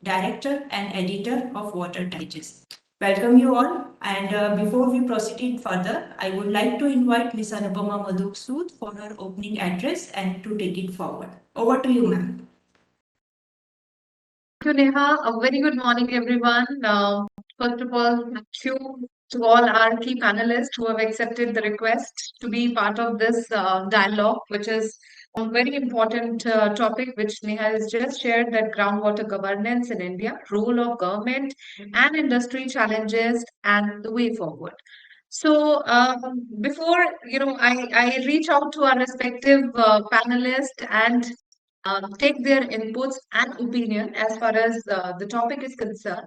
Director and Editor of Water Digest. Welcome you all, and before we proceed further, I would like to invite Ms. Anupama Madhuksud for her opening address and to take it forward. Over to you, ma'am. Thank you, Neha. A very good morning, everyone. First of all, thank you to all our key panelists who have accepted the request to be part of this dialogue, which is a very important topic, which Neha has just shared, that groundwater governance in India, role of government and industry challenges, and the way forward. So before I reach out to our respective panelists and take their inputs and opinion as far as the topic is concerned.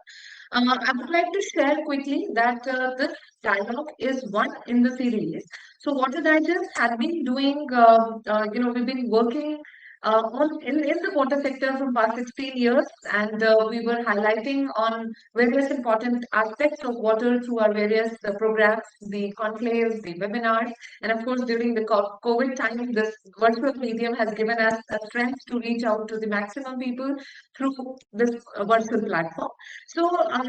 I would like to share quickly that this dialogue is one in the series. So Water Digest had been doing, we've been working in the water sector from past 16 years, and we were highlighting on various important aspects of water through our various programs, the conclaves, the webinars, and of course during the COVID time, this virtual medium has given us a strength to reach out to the maximum people through this virtual platform. So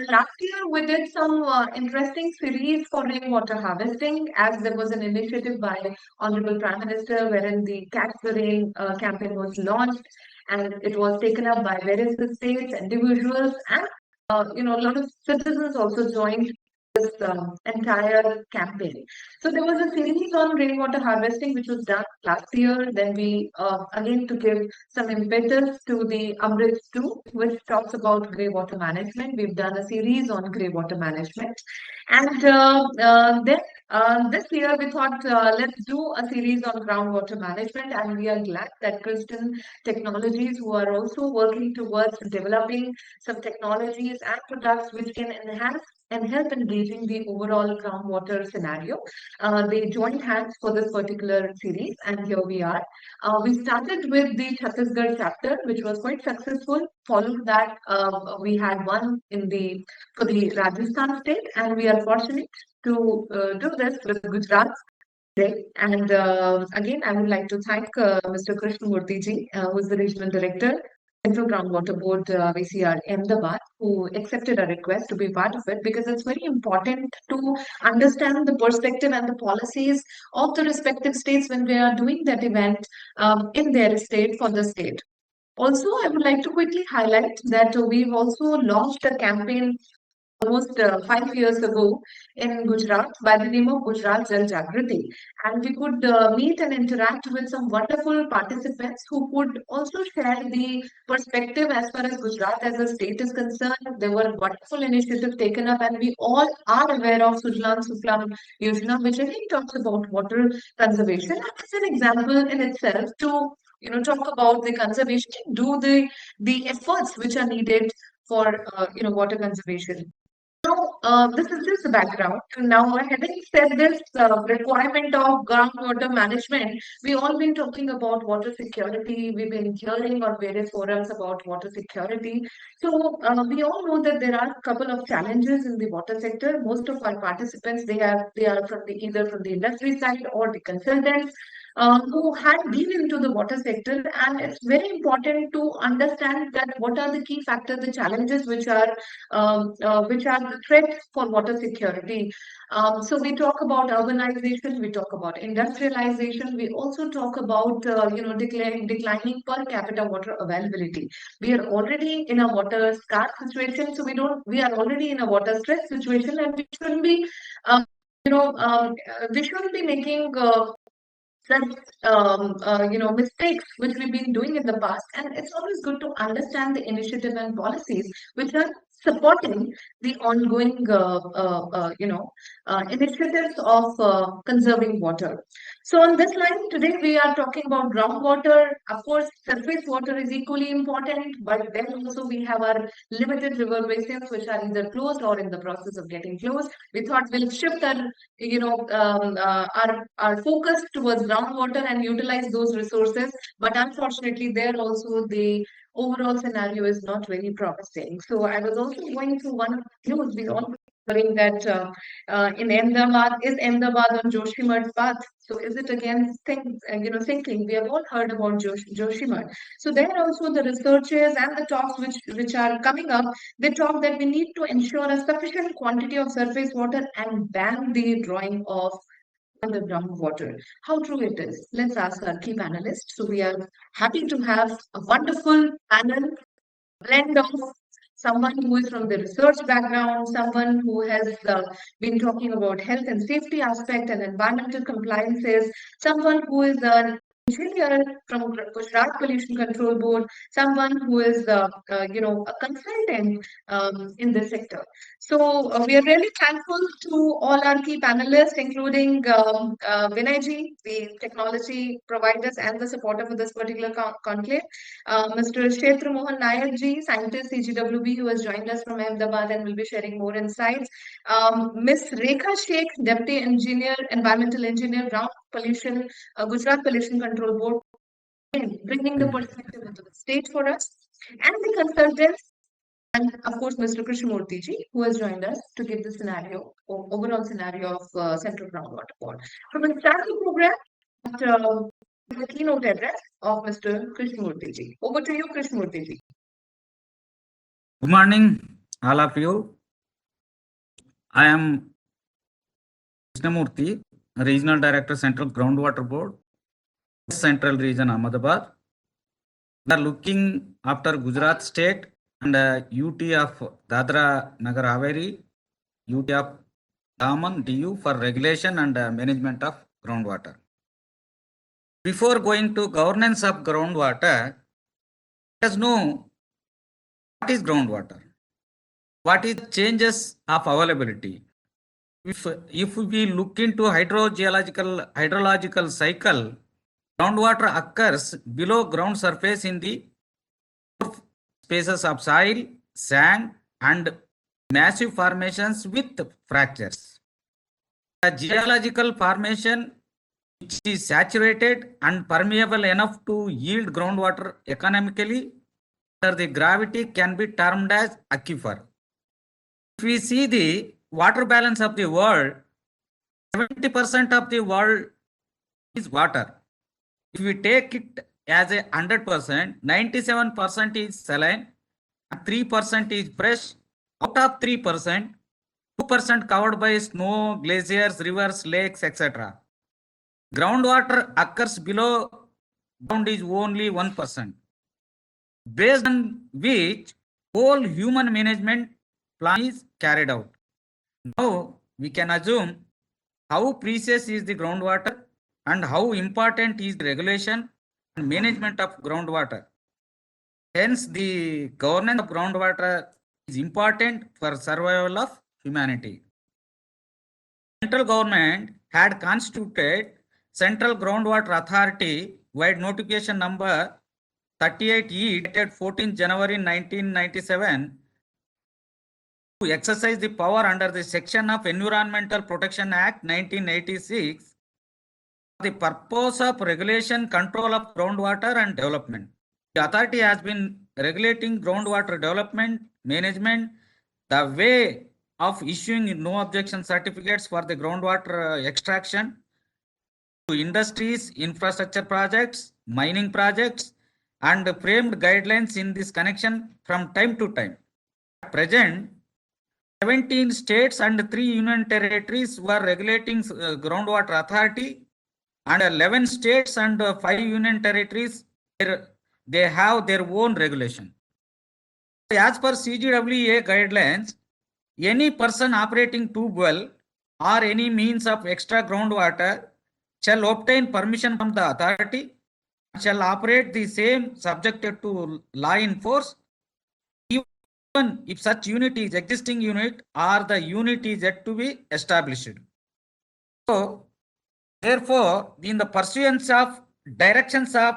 last year we did some interesting series for rainwater harvesting, as there was an initiative by Honorable Prime Minister wherein the Catch the Rain campaign was launched, and it was taken up by various states, individuals, and a lot of citizens also joined this entire campaign. So there was a series on rainwater harvesting which was done last year. Then we again to give some impetus to the Amrit 2, which talks about grey water management. We've done a series on grey water management, and then this year we thought let's do a series on groundwater management, and we are glad that Kritsnam Technologies, who are also working towards developing some technologies and products which can enhance and help engaging the overall groundwater scenario. They joined hands for this particular series, and here we are. We started with the Chhattisgarh chapter, which was quite successful. Followed that, we had one for the Rajasthan state, and we are fortunate to do this with Gujarat today. And again, I would like to thank Mr. Krishnamurthy ji, who is the regional director, Central Groundwater Board, VCR Ahmedabad, who accepted our request to be part of it, because it's very important to understand the perspective and the policies of the respective states when they are doing that event in their state for the state. Also, I would like to quickly highlight that we've also launched a campaign almost 5 years ago in Gujarat by the name of Gujarat Jal Jagriti. And we could meet and interact with some wonderful participants who could also share the perspective as far as Gujarat as a state is concerned. There were wonderful initiatives taken up, and we all are aware of Sujlan Suflam Yojana, which again talks about water conservation. And it's an example in itself to talk about the conservation, do the efforts which are needed for water conservation. Now, this is just the background. Now, having said this requirement of groundwater management, we all been talking about water security. We've been hearing on various forums about water security. So we all know that there are a couple of challenges in the water sector. Most of our participants, they are from either from the industry side or the consultants. Who had been into the water sector, and it's very important to understand that what are the key factors, the challenges which are the threats for water security. So we talk about urbanization, we talk about industrialization, we also talk about declining per capita water availability. We are already in a water scarce situation, so we are already in a water stress situation, and we shouldn't be we shouldn't be making such mistakes which we've been doing in the past. And it's always good to understand the initiative and policies which are supporting the ongoing initiatives of conserving water. So on this line today we are talking about groundwater. Of course, surface water is equally important, but then also we have our limited river basins which are either closed or in the process of getting closed. We thought we'll shift our focus towards groundwater and utilize those resources, but unfortunately there also the overall scenario is not very promising. So I was also going through one of the news. We all Knowing that in Ahmedabad, is Ahmedabad on Joshimar's path? So is it again thinking? We have all heard about Joshimar. So there also the researchers and the talks which are coming up, they talk that we need to ensure a sufficient quantity of surface water and ban the drawing of underground water. How true it is? Let's ask our key panelists. So we are happy to have a wonderful panel blend of someone who is from the research background, someone who has been talking about health and safety aspect and environmental compliances, someone who is an engineer from Gujarat Pollution Control Board, someone who is a consultant in this sector. So we are really thankful to all our key panelists, including Vinay ji, the technology providers and the supporter for this particular conclave. Mr. Kshetra Mohan Nayak ji, scientist CGWB, who has joined us from Ahmedabad and will be sharing more insights. Ms. Rekha Sheikh, Deputy Engineer, Environmental Engineer, Ground Pollution, Gujarat Pollution Control Board, bringing the perspective into the state for us. And the consultants, and of course, Mr. Krishnamurthy ji, who has joined us to give the scenario, overall scenario of Central Groundwater Board. So we'll start the program at the keynote address of Mr. Krishnamurthy ji. Over to you, Krishnamurthy ji. Good morning, all of you. I am Krishnamurthy, Regional Director, Central Groundwater Board, Central Region, Ahmedabad. We are looking after Gujarat State and UT of Dadra Nagar Haveri, UT of Daman, DU for regulation and management of groundwater. Before going to governance of groundwater, let us know what is groundwater. What is changes of availability? If we look into hydrological cycle, groundwater occurs below ground surface in the spaces of soil, sand, and massive formations with fractures. The geological formation which is saturated and permeable enough to yield groundwater economically under the gravity can be termed as aquifer. If we see the water balance of the world, 70% of the world is water. If we take it as a 100%, 97% is saline, 3% is fresh. Out of 3%, 2% covered by snow, glaciers, rivers, lakes, etc. Groundwater occurs below ground is only 1%, based on which whole human management plan is carried out. Now we can assume how precious is the groundwater and how important is the regulation and management of groundwater. Hence, the governance of groundwater is important for survival of humanity. Central government had constituted Central Groundwater Authority wide notification number 38E dated 14 January 1997 to exercise the power under the section of Environmental Protection Act 1986 for the purpose of regulation, control of groundwater and development. The authority has been regulating groundwater development, management, the way of issuing no objection certificates for the groundwater extraction to industries, infrastructure projects, mining projects, and framed guidelines in this connection from time to time. At present, 17 states and 3 union territories were regulating groundwater authority, and 11 states and 5 union territories, they have their own regulation. As per CGWA guidelines, any person operating tube well or any means of extra groundwater shall obtain permission from the authority and shall operate the same subjected to law in force, even if such unit is existing unit or the unit is yet to be established. So, therefore, in the pursuance of directions of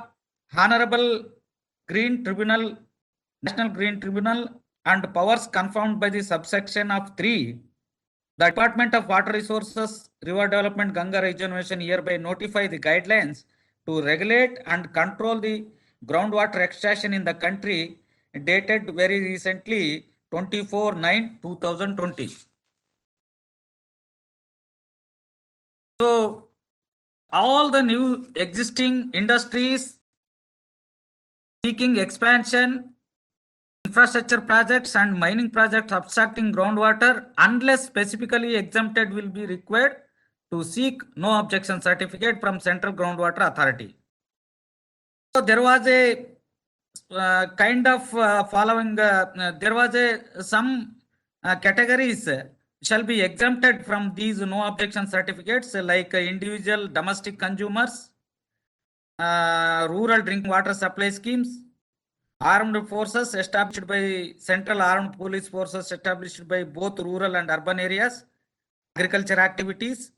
Honorable Green Tribunal, National Green Tribunal, and powers confirmed by the subsection of 3, the Department of Water Resources, River Development, Ganga Regeneration hereby notify the guidelines to regulate and control the groundwater extraction in the country dated very recently 24/9/2020. So all the new existing industries seeking expansion, infrastructure projects and mining projects obstructing groundwater, unless specifically exempted, will be required to seek no objection certificate from Central Groundwater Authority. So there was a kind of following, there was some categories shall be exempted from these no objection certificates, like individual domestic consumers, rural drinking water supply schemes, armed forces established by Central Armed Police Forces established by both rural and urban areas, agriculture activities,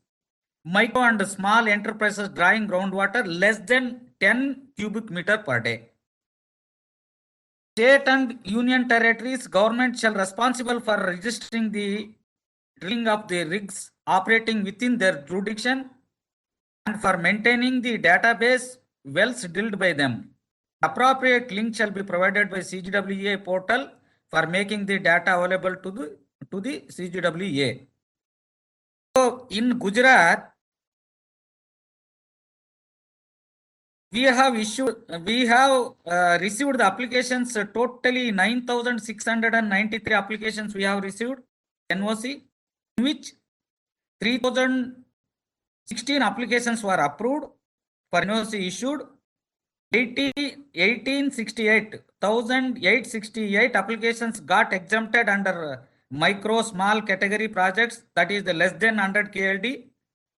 micro and small enterprises drawing groundwater less than 10 cubic meter per day. State and union territories government shall responsible for registering the drilling of the rigs operating within their jurisdiction and for maintaining the database wells drilled by them. Appropriate link shall be provided by CGWA portal for making the data available to the CGWA. So in Gujarat, we have received the applications, totally 9,693 applications we have received NOC, in which 3,016 applications were approved for NOC issued. 1,868 applications got exempted under micro small category projects, that is the less than 100 KLD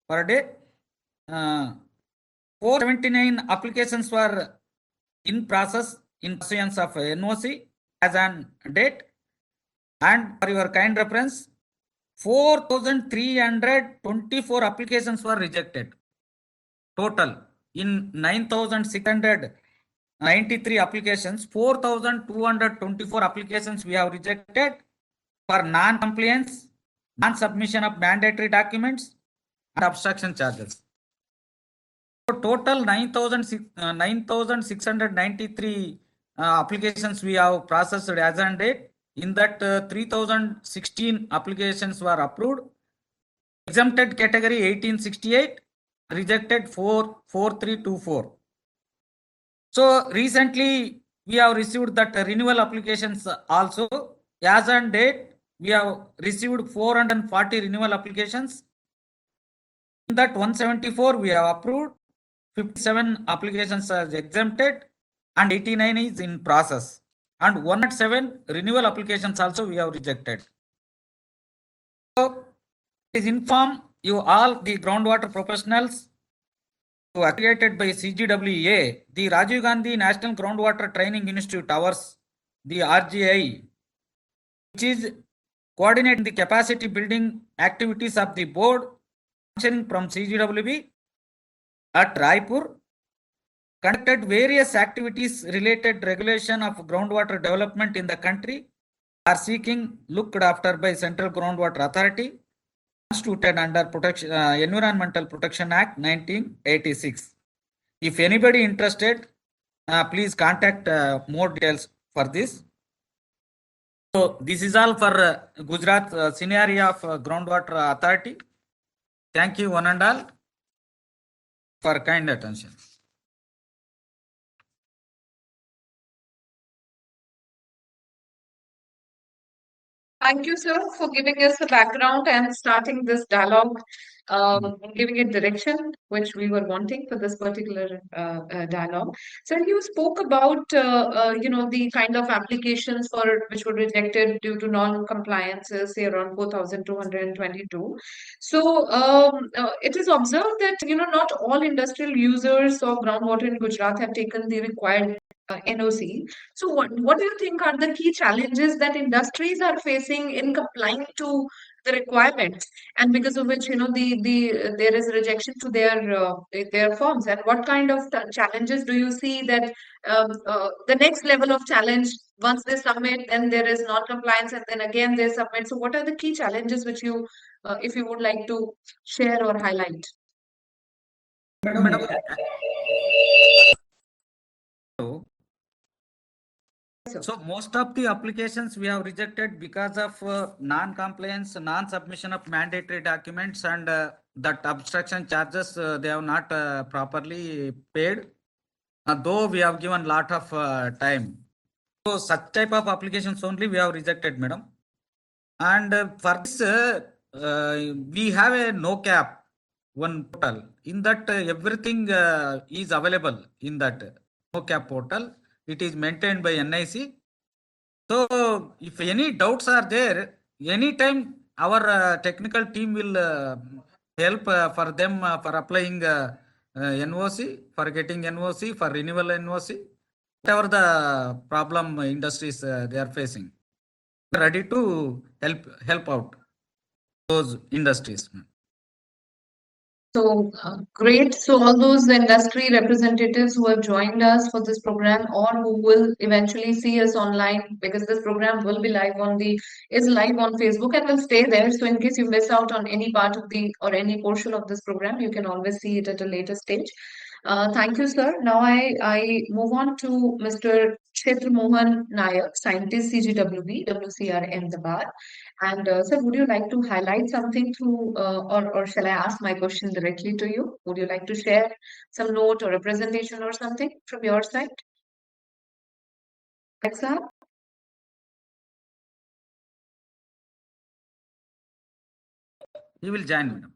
per day. 479 applications were in process in pursuance of NOC as on date. And for your kind reference, 4,324 applications were rejected. Total in 9,693 applications, 4,224 applications we have rejected for non-compliance, non-submission of mandatory documents and obstruction charges. So total 9,693 applications we have processed as on date. In that 3,016 applications were approved. Exempted category 1868, rejected 4324. So recently we have received that renewal applications also. As on date, we have received 440 renewal applications. In that 174 we have approved, 57 applications are exempted, and 89 is in process. And 107 renewal applications also we have rejected. So please inform you all the groundwater professionals accredited by CGWA, the Rajiv Gandhi National Groundwater Training Institute, ours, the RGI, which is coordinating the capacity building activities of the board functioning from CGWB at Raipur, conducted various activities related regulation of groundwater development in the country, are seeking looked after by Central Groundwater Authority, constituted under Environmental Protection Act 1986. If anybody interested, please contact more details for this. So this is all for Gujarat scenario of Groundwater Authority. Thank you one and all for kind attention. Thank you, sir, for giving us the background and starting this dialogue, giving it direction, which we were wanting for this particular dialogue. So you spoke about, the kind of applications for which were rejected due to non-compliances, say around 4,222. So it is observed that, not all industrial users of groundwater in Gujarat have taken the required NOC. So what do you think are the key challenges that industries are facing in complying to the requirements, and because of which there is rejection to their forms? And what kind of challenges do you see that the next level of challenge, once they submit, then there is non-compliance, and then again they submit? So what are the key challenges which you, if you would like to share or highlight? So, sir. So most of the applications we have rejected because of non-compliance, non-submission of mandatory documents, and that obstruction charges they have not properly paid. Though we have given lot of time. So such type of applications only we have rejected, madam. And for this, we have a no cap one portal. In that, everything is available in that no cap portal. It is maintained by NIC. So if any doubts are there, anytime our technical team will help for them for applying NOC, for getting NOC, for renewal NOC, whatever the problem industries they are facing. Ready to help out those industries. So great. So all those industry representatives who have joined us for this program or who will eventually see us online, because this program will be live on is live on Facebook and will stay there. So in case you miss out on any part of or any portion of this program, you can always see it at a later stage. Thank you, sir. Now I move on to Mr. Kshetra Mohan Nayak, scientist, CGWB, WCR Ahmedabad. And sir, would you like to highlight something through, or shall I ask my question directly to you? Would you like to share some note or a presentation or something from your side? Sir? You will join, madam.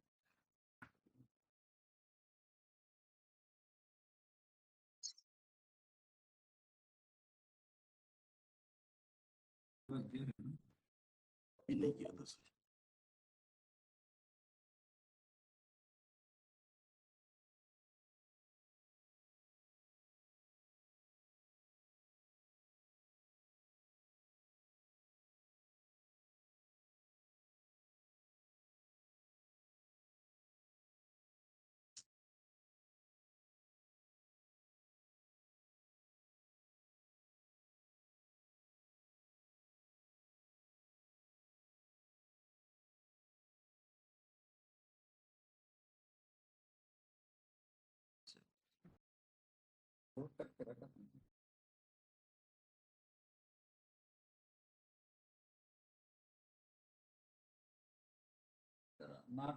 Not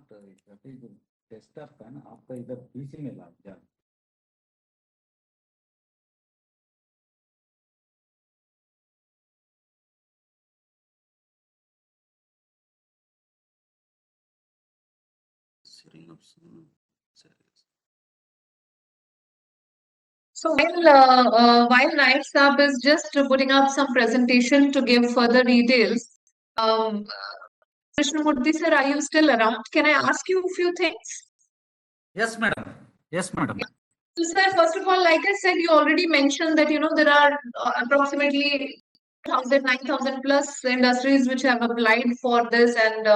desktop kan आपका इधर PC में लग जाए. So while Naik Saab is just putting up some presentation to give further details, Krishnamurthy sir, are you still around? Can I ask you a few things? Yes, madam. Yes, madam. So, sir, first of all, like I said, you already mentioned that, there are approximately 9,000 plus industries which have applied for this, and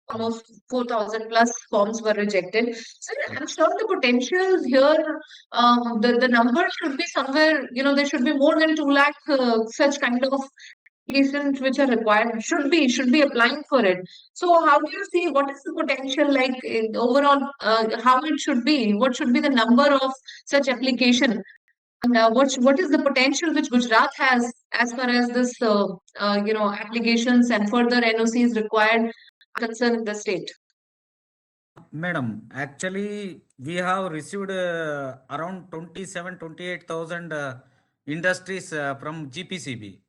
almost 4,000 plus forms were rejected. So I'm sure the potential here, the number should be somewhere, there should be more than 2 lakh such kind of applications which are required, should be applying for it. So how do you see, what is the potential like overall, how it should be, what should be the number of such application, and what is the potential which Gujarat has as far as this applications and further NOCs required concern the state? Madam, actually, we have received around 28,000 industries from GPCB,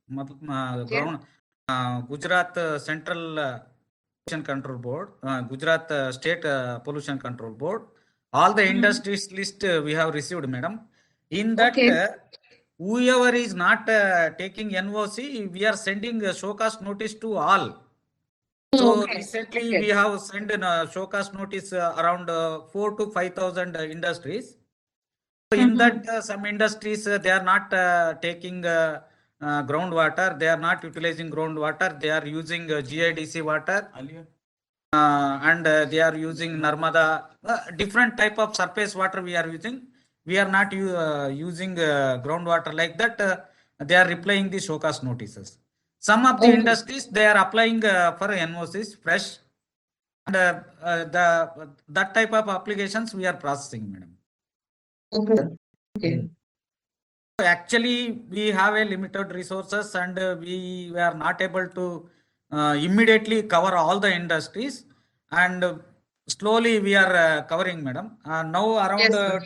Yeah. Gujarat Central Pollution Control Board, Gujarat State Pollution Control Board. All the industries list we have received, madam. In that, Okay. whoever is not taking NOC, we are sending a show cause notice to all. So Okay. recently Okay. we have sent a show cause notice around 4 to 5,000 industries. So in that some industries they are not taking groundwater. They are not utilizing groundwater. They are using GIDC water. And they are using Narmada. Different type of surface water we are using. We are not using groundwater like that. They are replying the show cause notices. Some of the industries they are applying for NOCs fresh, and that type of applications we are processing, madam. Okay. Okay. Actually, we have a limited resources and we were not able to immediately cover all the industries, and slowly we are covering, madam. Now around Yes, sir.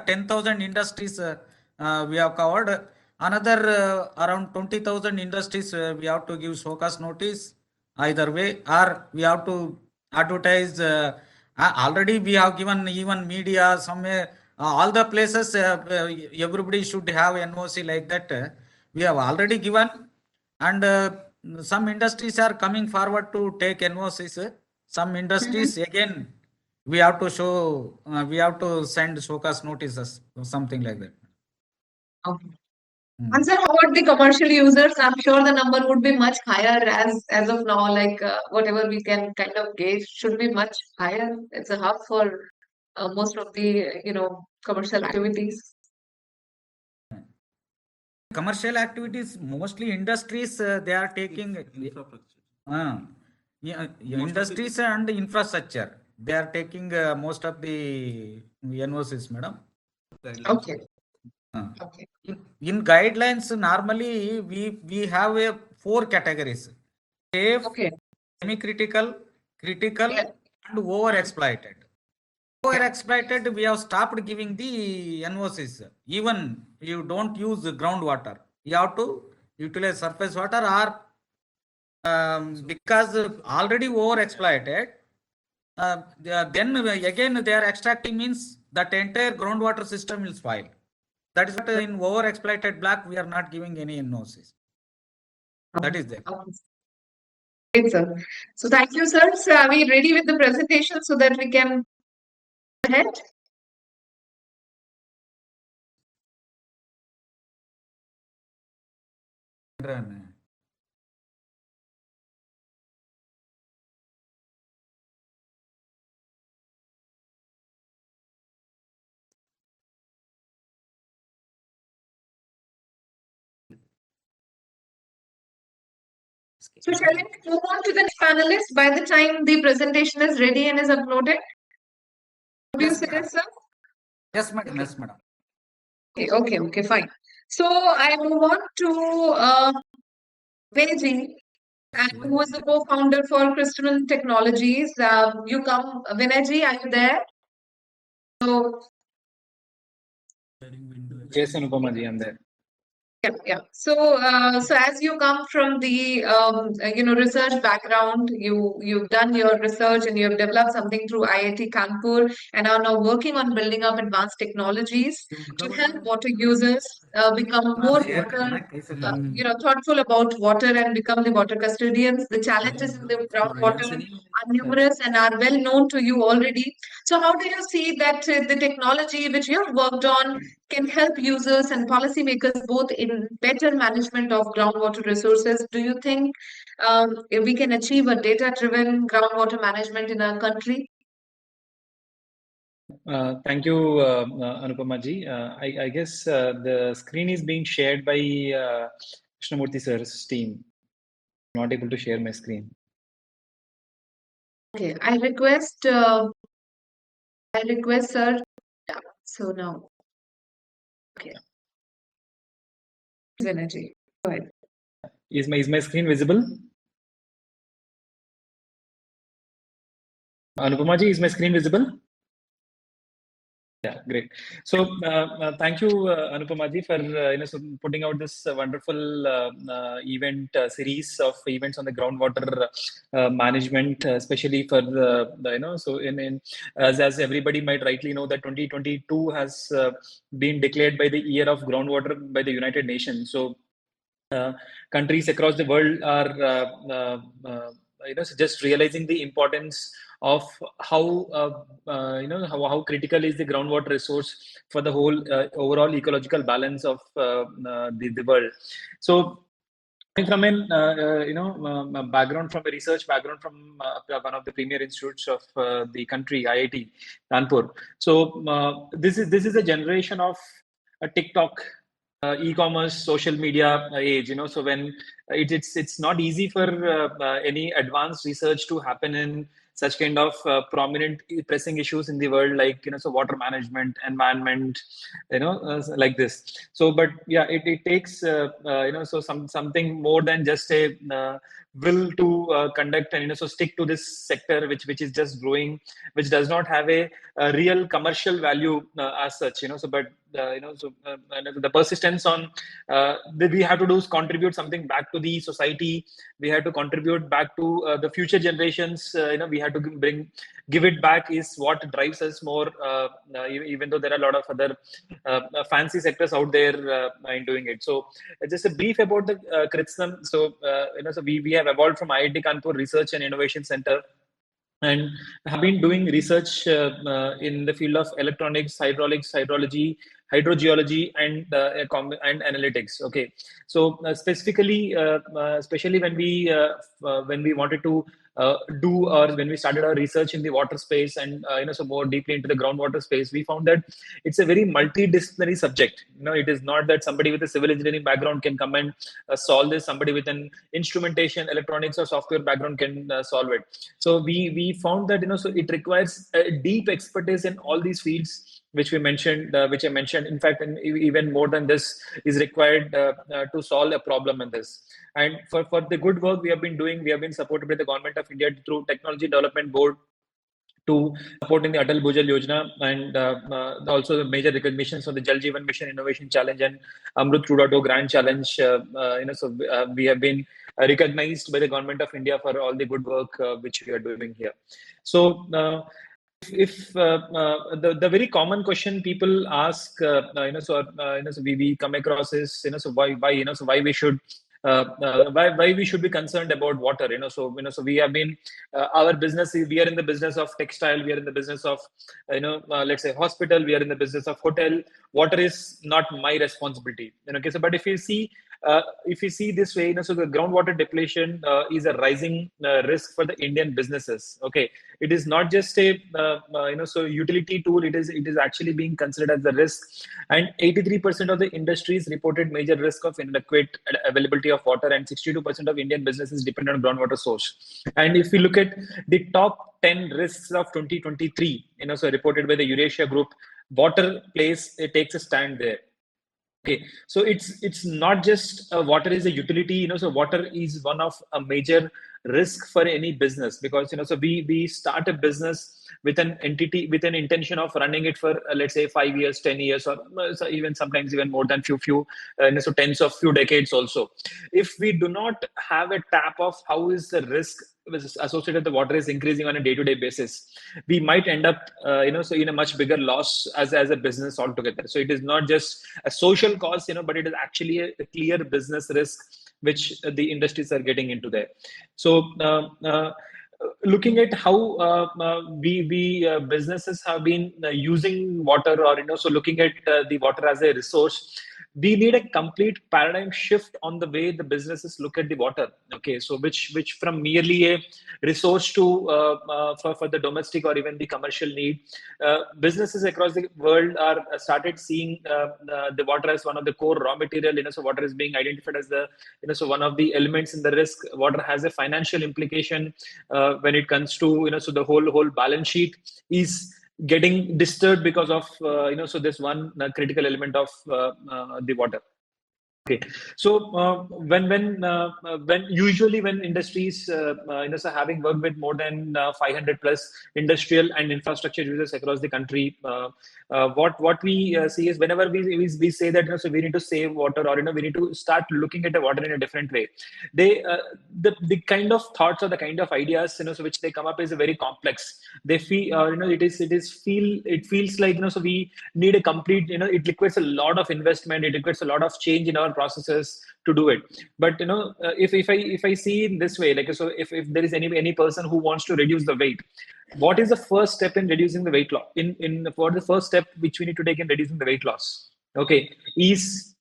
10,000 industries we have covered. Another around 20,000 industries we have to give showcase notice either way, or we have to advertise. Already we have given even media somewhere, all the places everybody should have NOC like that. We have already given, and some industries are coming forward to take NOCs. Some industries again we have to show, we have to send showcase notices or something like that. Okay. Hmm. And sir, how about the commercial users? I'm sure the number would be much higher as of now, like whatever we can kind of gauge should be much higher. It's a hub for most of the, commercial activities. Commercial activities, mostly industries, they are taking uh, yeah, industries and infrastructure. They are taking most of the NOCs, madam. Okay. Uh, Okay. in guidelines, normally we have a 4 categories: safe, Okay. semi-critical, critical, Yeah. and over-exploited. Yeah. Over-exploited, we have stopped giving the NOCs. Even you don't use groundwater, you have to utilize surface water, or because already over-exploited, then again they are extracting, means that entire groundwater system will spoil. That is what in over-exploited block we are not giving any NOCs. That is there. Okay. Great, sir. So thank you, sir. So are we ready with the presentation so that we can go ahead? So shall we move on to the next panelist by the time the presentation is ready and is uploaded? What do you Yes, madam. suggest, sir? Yes, madam. Yes, madam. Okay, fine. So I move on to Vinay, and who is the co-founder for Kritsnam Technologies. You come, Vinay, are you there? So Yes, Anupama ji, I'm there. yeah. So as you come from the research background, you've done your research and you've developed something through IIT Kanpur and are now working on building up advanced technologies to help water users become more water, thoughtful about water and become the water custodians. The challenges in the groundwater are numerous and are well known to you already. So how do you see that the technology which you have worked on can help users and policymakers both in better management of groundwater resources? Do you think if we can achieve a data-driven groundwater management in our country? Thank you, Anupama ji. I guess the screen is being shared by Krishnamurthy sir's team. I'm not able to share my screen. Okay, I request sir. Yeah, so now, okay, energy. Go ahead. Is my screen visible? Anupama ji, is my screen visible? Yeah, great. So thank you, Anupama ji, for putting out this wonderful event series of events on the groundwater management, especially for so in as everybody might rightly know that 2022 has been declared by the year of groundwater by the United Nations. So countries across the world are just realizing the importance of how how critical is the groundwater resource for the whole overall ecological balance of the world. So from a background, from a research background from one of the premier institutes of the country, IIT Kanpur. So this is a generation of a TikTok, e-commerce, social media age. So when it's not easy for any advanced research to happen in such kind of prominent pressing issues in the world, like so water management, environment, like this. So but yeah, it takes so something more than just a will to conduct and so stick to this sector, which is just growing, which does not have a real commercial value as such. So but and the persistence on that we have to do is contribute something back to the society. We have to contribute back to the future generations. We have to give it back is what drives us more, even though there are a lot of other fancy sectors out there in doing it. So just a brief about the Kritsnam. So so we have evolved from IIT Kanpur Research and Innovation Center, and have been doing research in the field of electronics, hydraulics, hydrology, hydrogeology, and analytics. Okay, so specifically, especially when we wanted to do, or when we started our research in the water space, and so more deeply into the groundwater space, we found that it's a very multidisciplinary subject. It is not that somebody with a civil engineering background can come and solve this. Somebody with an instrumentation, electronics, or software background can solve it. So we found that so it requires a deep expertise in all these fields, which I mentioned. In fact, and even more than this is required to solve a problem in this. And for the good work we have been doing, we have been supported by the Government of India through Technology Development Board to supporting the Atal Bhujal Yojana, and also the major recognitions of the Jal Jeevan Mission Innovation Challenge and Amrut 2.0 Grand Challenge. So we have been recognized by the Government of India for all the good work which we are doing here. So if the very common question people ask, so we come across is, so why we should why we should be concerned about water. So we have been our business, we are in the business of textile, we are in the business of let's say hospital, we are in the business of hotel. Water is not my responsibility. Okay, so but if you see this way, so the groundwater depletion is a rising risk for the Indian businesses. Okay, it is not just a so utility tool. It is actually being considered as the risk, and 83% of the industries reported major risk of inadequate availability of water, and 62% of Indian businesses depend on groundwater source. And if we look at the top 10 risks of 2023, so reported by the Eurasia Group, water takes a stand there. Okay, so it's not just water is a utility. So water is one of a major risk for any business, because so we start a business with an entity with an intention of running it for let's say 5 years, 10 years, or so even sometimes even more than few so tens of few decades also. If we do not have a tap of how is the risk associated with the water is increasing on a day-to-day basis, we might end up so in a much bigger loss as a business altogether. So it is not just a social cost, but it is actually a clear business risk which the industries are getting into there. So looking at how we businesses have been using water, or so looking at the water as a resource, we need a complete paradigm shift on the way the businesses look at the water. Okay, so which from merely a resource to for the domestic or even the commercial need, businesses across the world are started seeing the water as one of the core raw material. So water is being identified as the so one of the elements in the risk. Water has a financial implication when it comes to so the whole balance sheet is getting disturbed because of so this one critical element of the water. Okay, so when usually when industries so having worked with more than 500 plus industrial and infrastructure users across the country, what we see is whenever we say that so we need to save water, or we need to start looking at the water in a different way, they the kind of thoughts or the kind of ideas so which they come up is very complex. They feel it feels like so we need a complete it requires a lot of investment, it requires a lot of change in our processes to do it. But if I see in this way, like so if there is any person who wants to reduce the weight, what is the first step in reducing the weight loss? For the first step which we need to take in reducing the weight loss, okay, is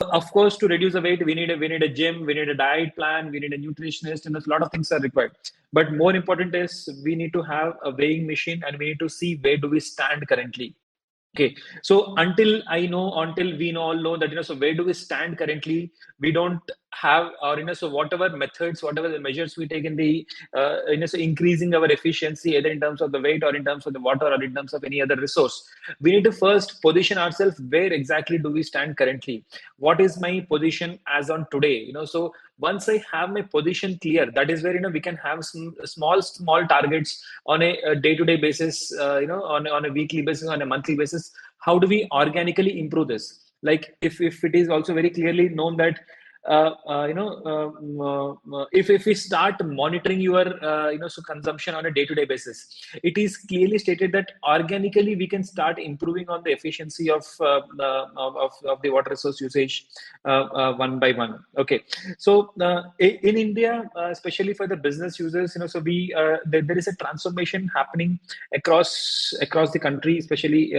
of course to reduce the weight we need a gym, we need a diet plan, we need a nutritionist, and a lot of things are required. But more important is we need to have a weighing machine, and we need to see where do we stand currently. Okay, so until we all know that so where do we stand currently, we don't have, or so whatever methods, whatever the measures we take in the so increasing our efficiency, either in terms of the weight or in terms of the water or in terms of any other resource, we need to first position ourselves where exactly do we stand currently. What is my position as on today? So once I have my position clear, that is where we can have some small targets on a day-to-day basis, on a weekly basis, on a monthly basis. How do we organically improve this? Like if it is also very clearly known that if we start monitoring your so consumption on a day-to-day basis, it is clearly stated that organically we can start improving on the efficiency of the water resource usage one by one. Okay, so in India, especially for the business users, so we there is a transformation happening across the country, especially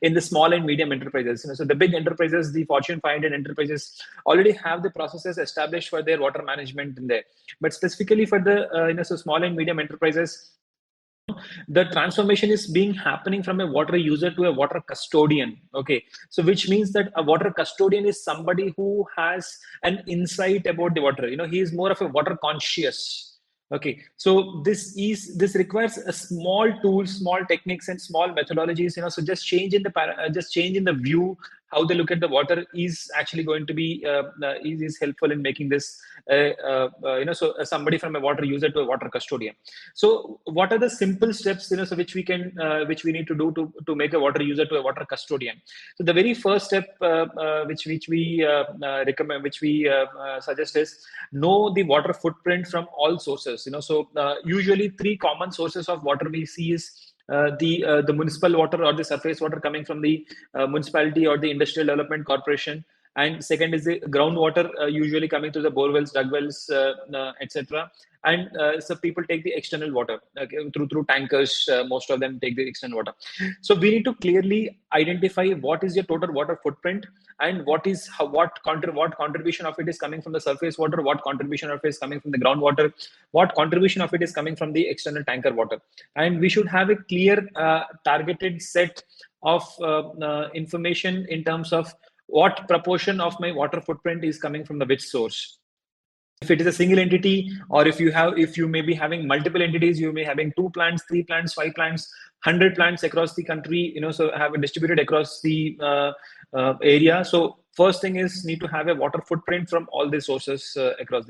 in the small and medium enterprises. So the big enterprises, the Fortune 500 enterprises, already have the processes established for their water management in there. But specifically for the so small and medium enterprises, the transformation is being happening from a water user to a water custodian. Okay, so which means that a water custodian is somebody who has an insight about the water. He is more of a water conscious. Okay, so this requires a small tools, small techniques, and small methodologies. So just change in the view, how they look at the water is actually going to be is helpful in making this somebody from a water user to a water custodian. So what are the simple steps so which we need to do to make a water user to a water custodian? So the very first step which we recommend, which we suggest, is know the water footprint from all sources. So usually 3 common sources of water we see is the municipal water or the surface water coming from the municipality or the industrial development corporation, and second is the groundwater, usually coming through the bore wells, dug wells, etc. And so people take the external water through tankers. Most of them take the external water. So we need to clearly identify what is your total water footprint, and what contribution of it is coming from the surface water, what contribution of it is coming from the groundwater, what contribution of it is coming from the external tanker water. And we should have a clear targeted set of information in terms of what proportion of my water footprint is coming from the which source. If it is a single entity, or if you may be having multiple entities, you may having 2 plants, 3 plants, 5 plants, 100 plants across the country, so have it distributed across the area. So first thing is need to have a water footprint from all the sources across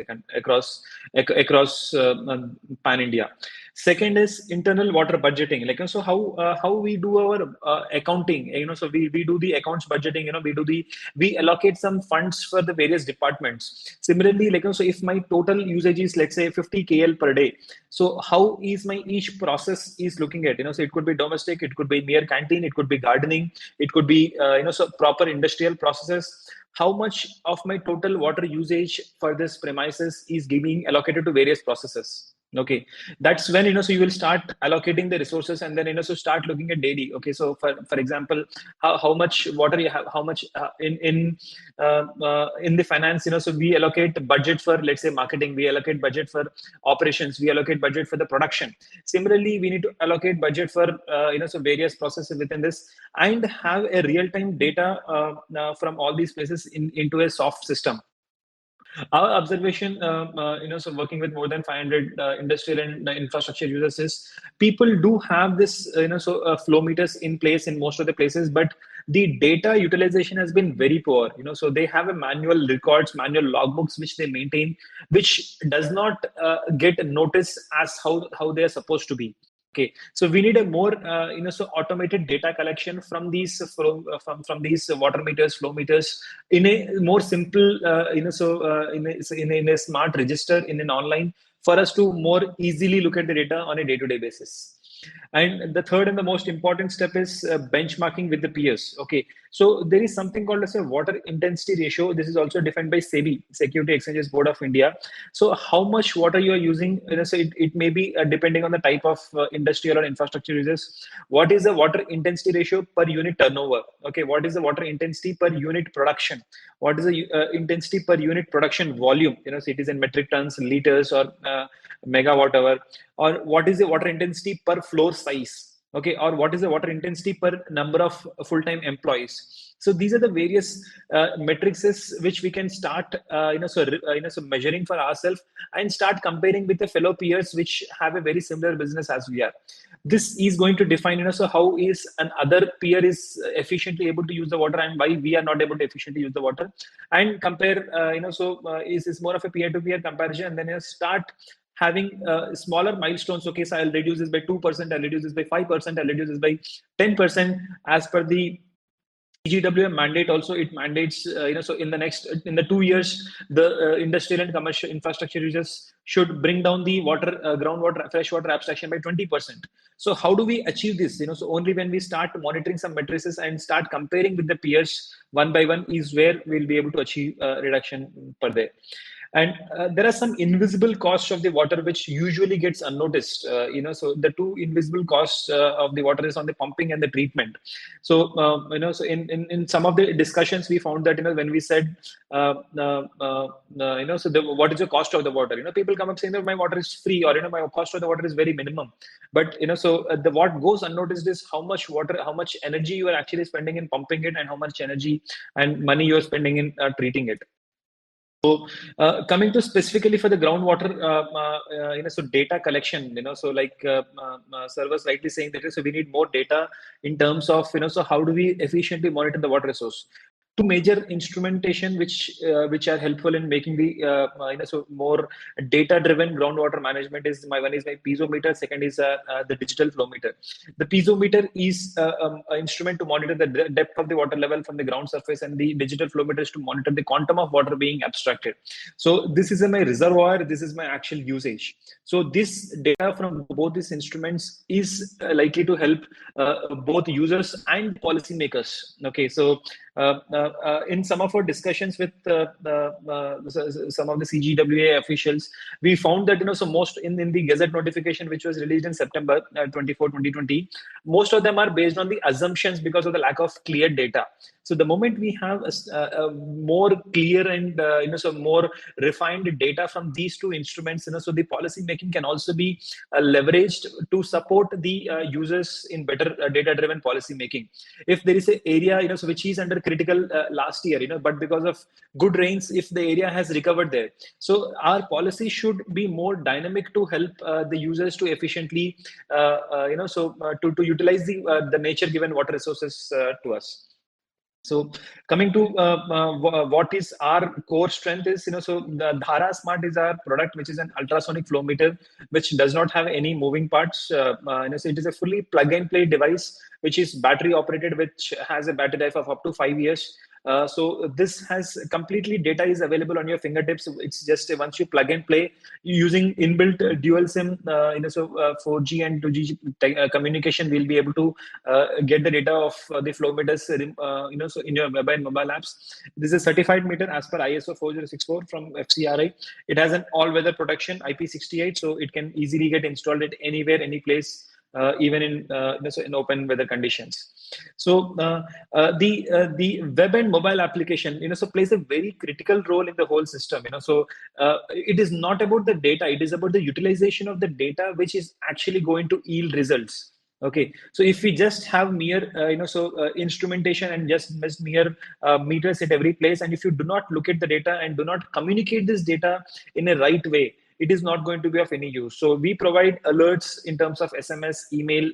pan India. Second is internal water budgeting. Like so, how we do our accounting. So we do the accounts budgeting. We allocate some funds for the various departments. Similarly, like so, if my total usage is, let's say, 50 KL per day, so how is my each process is looking at? So it could be domestic, it could be near canteen, it could be gardening, it could be so proper industrial processes. How much of my total water usage for this premises is being allocated to various processes? Okay, that's when so you will start allocating the resources, and then so start looking at daily. Okay, so for example, how much water you have, how much in the finance, so we allocate budget for, let's say, marketing, we allocate budget for operations, we allocate budget for the production. Similarly, we need to allocate budget for so various processes within this, and have a real-time data from all these places into a soft system. Our observation, so working with more than 500 industrial and infrastructure users, is people do have this, flow meters in place in most of the places, but the data utilization has been very poor. So they have a manual records, manual logbooks which they maintain, which does not get noticed as how they are supposed to be. Okay, so we need a more so automated data collection from these from these water meters, flow meters, in a more simple in a smart register in an online, for us to more easily look at the data on a day-to-day basis. And the third and the most important step is benchmarking with the peers. Okay, so there is something called as a water intensity ratio. This is also defined by SEBI, Security Exchanges Board of India. So how much water you are using, so it may be depending on the type of industrial or infrastructure users. What is the water intensity ratio per unit turnover? Okay, what is the water intensity per unit production? What is the intensity per unit production volume? So it is in metric tons, liters, or megawatt hour. Or what is the water intensity per floor size? okay, or what is the water intensity per number of full-time employees. So these are the various matrices which we can start so measuring for ourselves and start comparing with the fellow peers which have a very similar business as we are. This is going to define, so how is an other peer is efficiently able to use the water and why we are not able to efficiently use the water, and compare, is more of a peer-to-peer comparison, and then start having smaller milestones. Okay, so I'll reduce this by 2%, I'll reduce this by 5%, I'll reduce this by 10%, as per the CGWM mandate. Also, it mandates, so in the 2 years, the industrial and commercial infrastructure users should bring down the groundwater, freshwater abstraction by 20%. So how do we achieve this? So only when we start monitoring some matrices and start comparing with the peers one by one is where we'll be able to achieve reduction per day. And there are some invisible costs of the water which usually gets unnoticed. So the two invisible costs of the water is on the pumping and the treatment. So so in some of the discussions we found that when we said what is the cost of the water? People come up saying that my water is free, or my cost of the water is very minimum. But so the what goes unnoticed is how much water, how much energy you are actually spending in pumping it, and how much energy and money you are spending in treating it. So coming to specifically for the groundwater, so data collection, so like Sir was rightly saying that, so we need more data in terms of, so how do we efficiently monitor the water resource? Two major instrumentation which are helpful in making the so more data-driven groundwater management is one is my piezometer, second is the digital flow meter. The piezometer is an instrument to monitor the depth of the water level from the ground surface, and the digital flow meter is to monitor the quantum of water being abstracted. So this is my reservoir, this is my actual usage. So this data from both these instruments is likely to help both users and policymakers. Okay, so in some of our discussions with some of the CGWA officials, we found that so most in the Gazette notification which was released in September 24, 2020, most of them are based on the assumptions because of the lack of clear data. So the moment we have a more clear and so more refined data from these two instruments, so the policy making can also be leveraged to support the users in better data-driven policy making. If there is an area so which is under critical last year, but because of good rains, if the area has recovered there, so our policy should be more dynamic to help the users to efficiently to utilize the nature given water resources to us. So coming to what is our core strength is, so the Dhara Smart is our product, which is an ultrasonic flow meter, which does not have any moving parts. So it is a fully plug and play device, which is battery operated, which has a battery life of up to 5 years. So this has completely data is available on your fingertips. It's just once you plug and play using inbuilt dual SIM, so 4G and 2G communication, we'll be able to get the data of the flow meters, so in your web and mobile apps. This is a certified meter as per ISO 4064 from FCRI. It has an all-weather protection IP68, so it can easily get installed at anywhere, any place, even in open weather conditions. So the web and mobile application, so plays a very critical role in the whole system. So it is not about the data; it is about the utilization of the data, which is actually going to yield results. Okay, so if we just have mere instrumentation and just mere meters at every place, and if you do not look at the data and do not communicate this data in a right way, it is not going to be of any use. So we provide alerts in terms of SMS, email,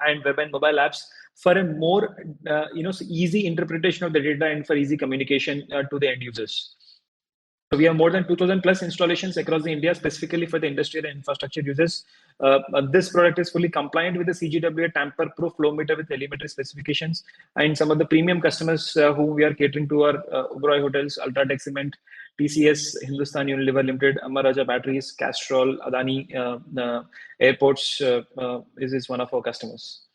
and web and mobile apps for a more so easy interpretation of the data and for easy communication to the end users. So we have more than 2,000 plus installations across the India, specifically for the industrial and infrastructure users. This product is fully compliant with the CGWA tamper-proof flow meter with telemetry specifications. And some of the premium customers who we are catering to are Oberoi Hotels, Ultratech Cement, TCS, Hindustan Unilever Limited, Amara Batteries, Castrol, Adani Airports is one of our customers.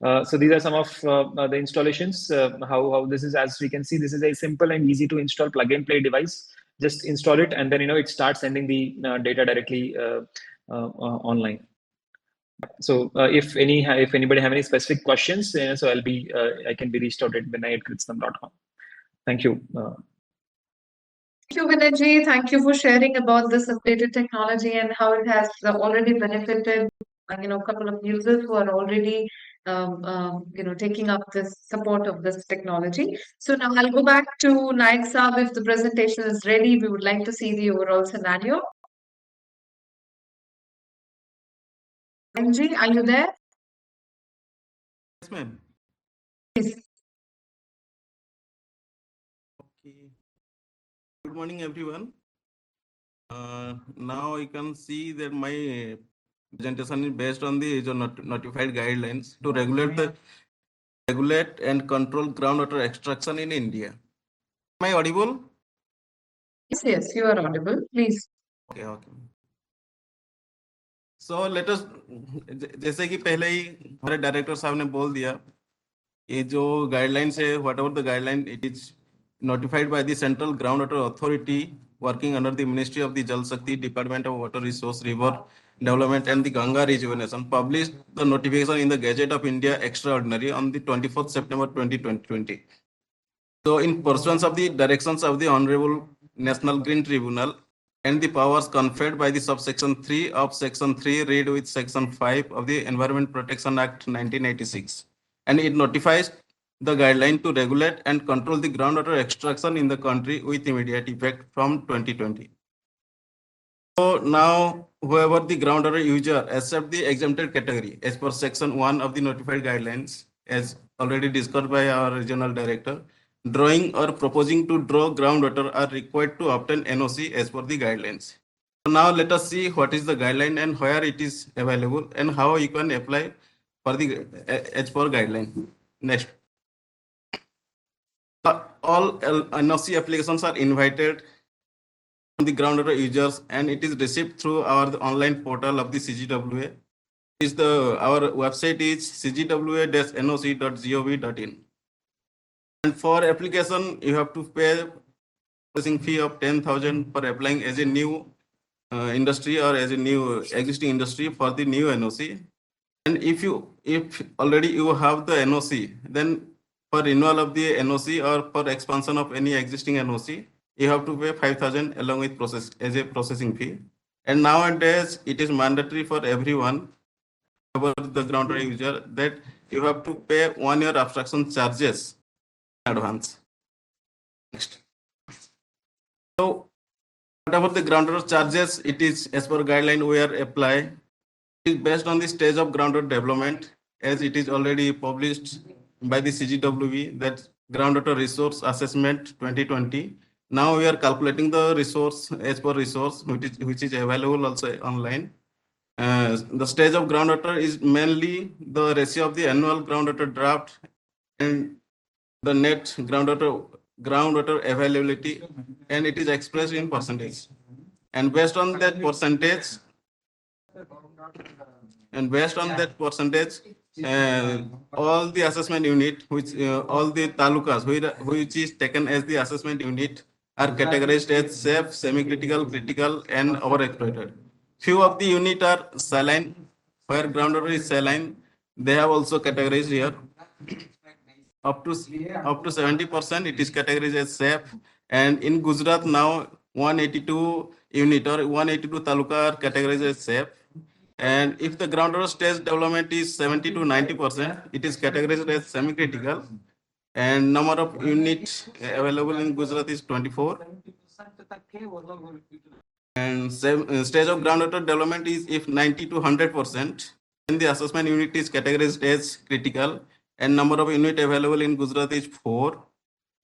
So these are some of the installations. How this is, as we can see, this is a simple and easy to install plug and play device. Just install it, and then it starts sending the data directly online. So if anybody have any specific questions, so I can be reached out at vinay@kritsnam.com. Thank you. Thank you, Vinay. Thank you for sharing about this updated technology and how it has already benefited a couple of users who are already taking up this support of this technology. So now I'll go back to Naik Saab. If the presentation is ready, we would like to see the overall scenario. MG, are you there? Yes, ma'am. Please. Okay. Good morning, everyone. Now you can see that my presentation is based on the notified guidelines to regulate and control groundwater extraction in India. Am I audible? Yes, you are audible. Please. Okay, okay. So let us, जैसे कि पहले ही हमारे director साहब ने बोल दिया, ये जो गाइडलाइंस है, whatever the guideline, it is notified by the Central Groundwater Authority working under the Ministry of the Jal Shakti, Department of Water Resource, River Development and the Ganga Rejuvenation, published the notification in the Gazette of India Extraordinary on the 24th September 2020. So in pursuance of the directions of the Honorable National Green Tribunal and the powers conferred by the subsection 3 of section 3 read with section 5 of the Environment Protection Act 1986, and it notifies the guideline to regulate and control the groundwater extraction in the country with immediate effect from 2020. So now, whoever the groundwater user except the exempted category as per section 1 of the notified guidelines, as already discussed by our regional director, drawing or proposing to draw groundwater are required to obtain NOC as per the guidelines. So now let us see what is the guideline and where it is available and how you can apply for the as per guideline. Next. All NOC applications are invited from the groundwater users, and it is received through our online portal of the CGWA. Our website is cgwa-noc.gov.in. And for application, you have to pay processing fee of 10,000 for applying as a new industry or as a new existing industry for the new NOC. And if already you have the NOC, then for renewal of the NOC or for expansion of any existing NOC, you have to pay 5,000 along with as a processing fee. And nowadays, it is mandatory for everyone, the groundwater user, that you have to pay 1 year abstraction charges in advance. Next. So, whatever the groundwater charges, it is as per guideline we are apply. It is based on the stage of groundwater development, as it is already published by the CGWB, that groundwater resource assessment 2020. Now we are calculating the resource as per resource, which is available also online. The stage of groundwater is mainly the ratio of the annual groundwater draft and the net groundwater availability, and it is expressed in percentage. And based on that percentage, all the assessment unit, all the talukas which is taken as the assessment unit, are categorized as safe, semi-critical, critical, and overexploited. Few of the unit are saline, where groundwater is saline. They have also categorized here. Up to 70%, it is categorized as safe. And in Gujarat now, 182 unit or 182 taluka are categorized as safe. And if the groundwater stage development is 70 to 90%, it is categorized as semi-critical. And number of units available in Gujarat is 24. And stage of groundwater development is if 90 to 100%, then the assessment unit is categorized as critical, and number of unit available in Gujarat is 4.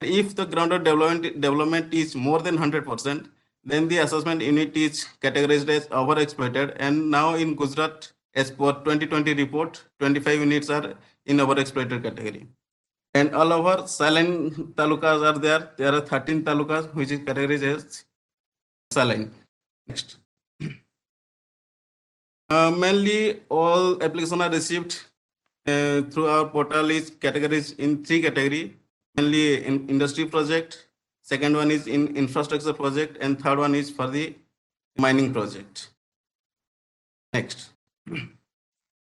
If the groundwater development is more than 100%, then the assessment unit is categorized as overexploited. And now in Gujarat, as per 2020 report, 25 units are in overexploited category. And all over saline talukas are there. There are 13 talukas which is categorized as saline. Next. Mainly all applications are received through our portal is categorized in 3 categories, mainly in industry project, second one is in infrastructure project, and third one is for the mining project. Next.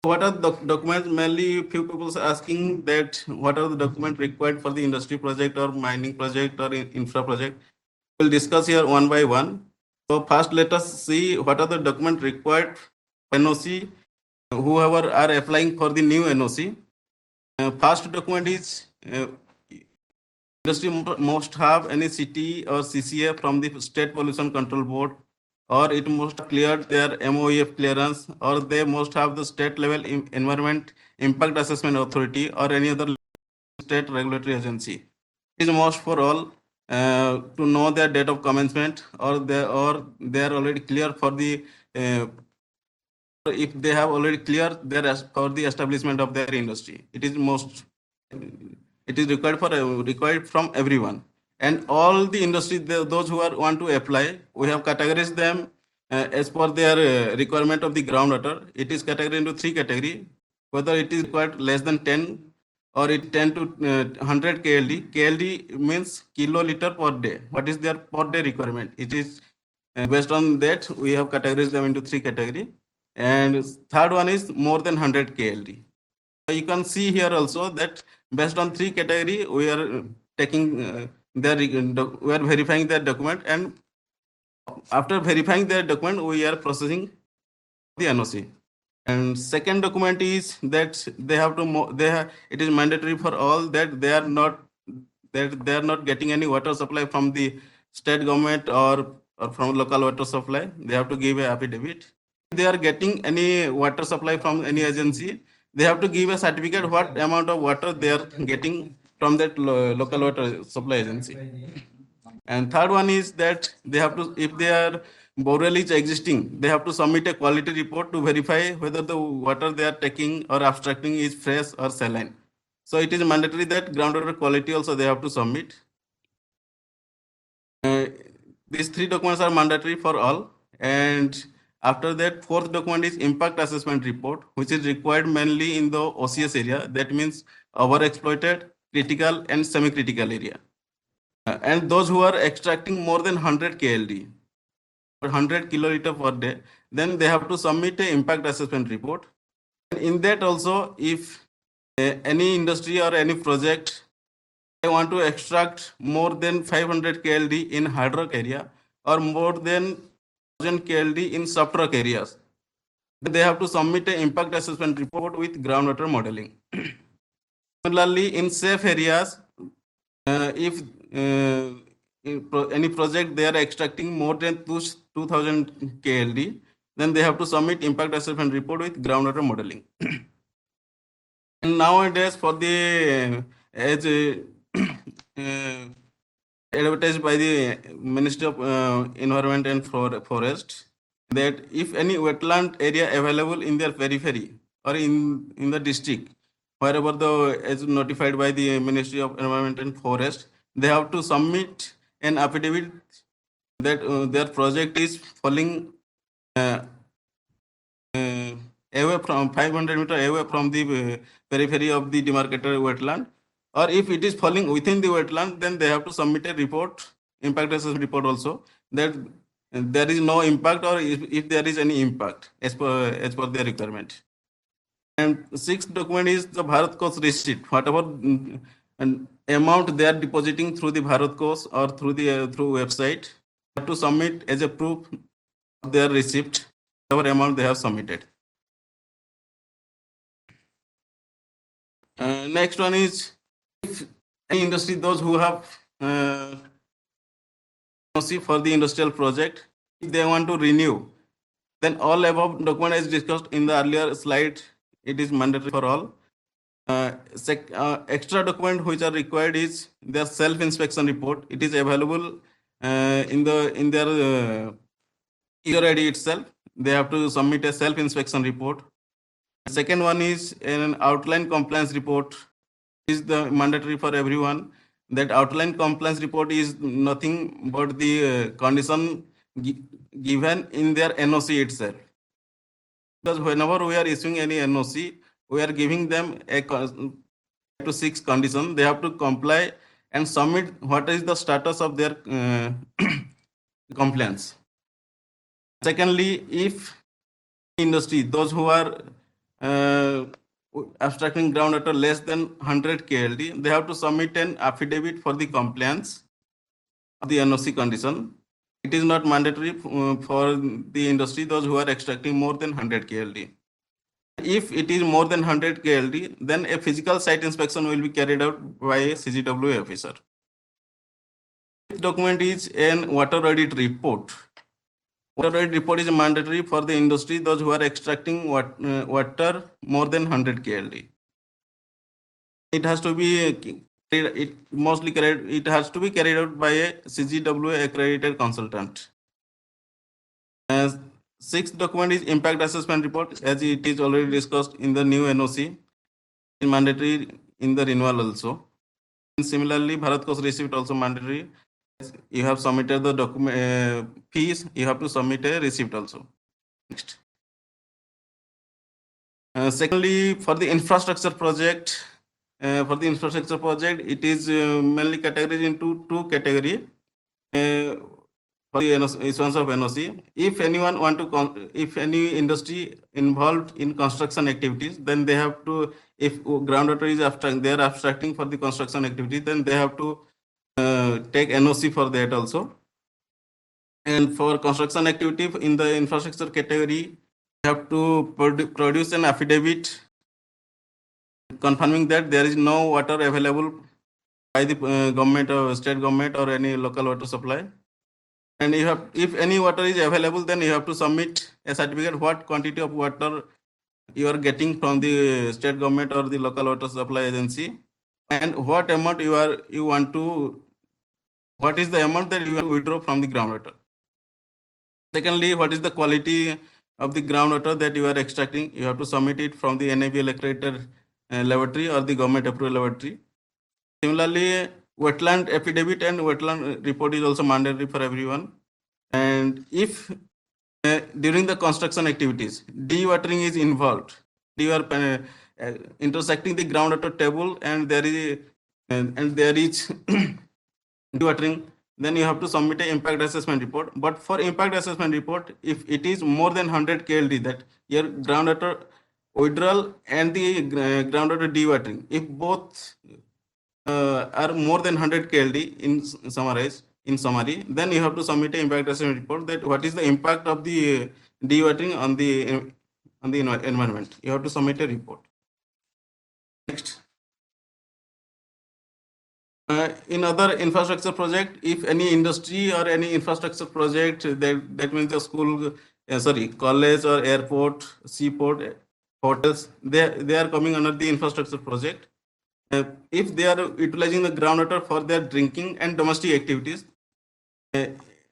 What are the documents? Mainly few people are asking that what are the documents required for the industry project or mining project or infra project. We'll discuss here one by one. So first let us see what are the documents required for NOC whoever are applying for the new NOC, first document is industry must have any CT or CCA from the State Pollution Control Board, or it must have cleared their MOEF clearance, or they must have the state level environment impact assessment authority or any other state regulatory agency. It is most for all to know their date of commencement, or they are already clear for the if they have already cleared their for the establishment of their industry. It is most it is required from everyone, and all the industry, those who are want to apply, we have categorized them as per their requirement of the groundwater. It is categorized into three categories, whether it is required less than 10 or it 10 to 100 KLD. KLD means kiloliter per day. What is their per day requirement? It is based on that we have categorized them into three categories. And third one is more than 100 KLD. You can see here also that based on three category, we are taking we are verifying their document, and after verifying their document, we are processing the NOC. And second document is that they have to it is mandatory for all that they are not getting any water supply from the state government or from local water supply. They have to give a affidavit. If they are getting any water supply from any agency, they have to give a certificate what amount of water they are getting from that local water supply agency. And third one is that they have to, if their borewell is existing, they have to submit a quality report to verify whether the water they are taking or abstracting is fresh or saline. So it is mandatory that groundwater quality also they have to submit. These three documents are mandatory for all. And after that, fourth document is impact assessment report, which is required mainly in the OCS area. That means overexploited, critical, and semi-critical area. And those who are extracting more than 100 KLD, 100 kiloliter per day, then they have to submit an impact assessment report. And in that also, if any industry or any project they want to extract more than 500 KLD in hard rock area or more than 1000 KLD in soft rock areas, they have to submit an impact assessment report with groundwater modeling. Similarly, in safe areas, if any project they are extracting more than 2000 KLD, then they have to submit impact assessment report with groundwater modeling. And nowadays, for the as advertised by the Ministry of Environment and Forest, that if any wetland area available in their periphery or in the district, wherever the as notified by the Ministry of Environment and Forest, they have to submit an affidavit that their project is falling away from 500 meters away from the periphery of the demarcated wetland, or if it is falling within the wetland, then they have to submit a report, impact assessment report also, that there is no impact or if there is any impact as per their requirement. And sixth document is the Bharat Coast receipt. Whatever amount they are depositing through the Bharat Coast or through the through website, they have to submit as a proof of their receipt, whatever amount they have submitted. Next one is if any industry, those who have for the industrial project, if they want to renew, then all above document as discussed in the earlier slide, it is mandatory for all. Extra document which are required is their self-inspection report. It is available in their user ID itself. They have to submit a self-inspection report. The second one is an outline compliance report. Is the mandatory for everyone. That outline compliance report is nothing but the condition given in their NOC itself. Because whenever we are issuing any NOC, we are giving them a 5 to 6 conditions. They have to comply and submit what is the status of their compliance. Secondly, if industry, those who are abstracting groundwater less than 100 KLD, they have to submit an affidavit for the compliance of the NOC condition. It is not mandatory for the industry, those who are extracting more than 100 KLD. If it is more than 100 KLD, then a physical site inspection will be carried out by a CGW officer. Fifth document is an water audit report. Water audit report is mandatory for the industry, those who are extracting water more than 100 KLD. It has to be it has to be carried out by a CGW accredited consultant. Sixth document is impact assessment report, as it is already discussed in the new NOC. It's mandatory in the renewal also. And similarly, Bharat Coast receipt also mandatory. You have submitted the document fees, you have to submit a receipt also. Next. Secondly, for the infrastructure project, it is mainly categorized into two categories. For the issuance of NOC, if anyone if any industry involved in construction activities, then they have to, if groundwater is they are abstracting for the construction activity, then they have to take NOC for that also. And for construction activity in the infrastructure category, you have to produce an affidavit confirming that there is no water available by the government or state government or any local water supply. And if any water is available, then you have to submit a certificate what quantity of water you are getting from the state government or the local water supply agency, and what amount what is the amount that you want to withdraw from the groundwater. Secondly, what is the quality of the groundwater that you are extracting? You have to submit it from the NABL accredited laboratory or the government approved laboratory. Similarly, wetland affidavit and wetland report is also mandatory for everyone. And if during the construction activities, dewatering is involved, you are intersecting the groundwater table and there is dewatering, then you have to submit an impact assessment report. But for impact assessment report, if it is more than 100 KLD, that your groundwater withdrawal and the groundwater dewatering, if both are more than 100 KLD in summary, then you have to submit an impact assessment report that what is the impact of the dewatering on the environment. You have to submit a report. Next. In other infrastructure project, if any industry or any infrastructure project, that means the school, college or airport, seaport, hotels, they are coming under the infrastructure project. If they are utilizing the groundwater for their drinking and domestic activities,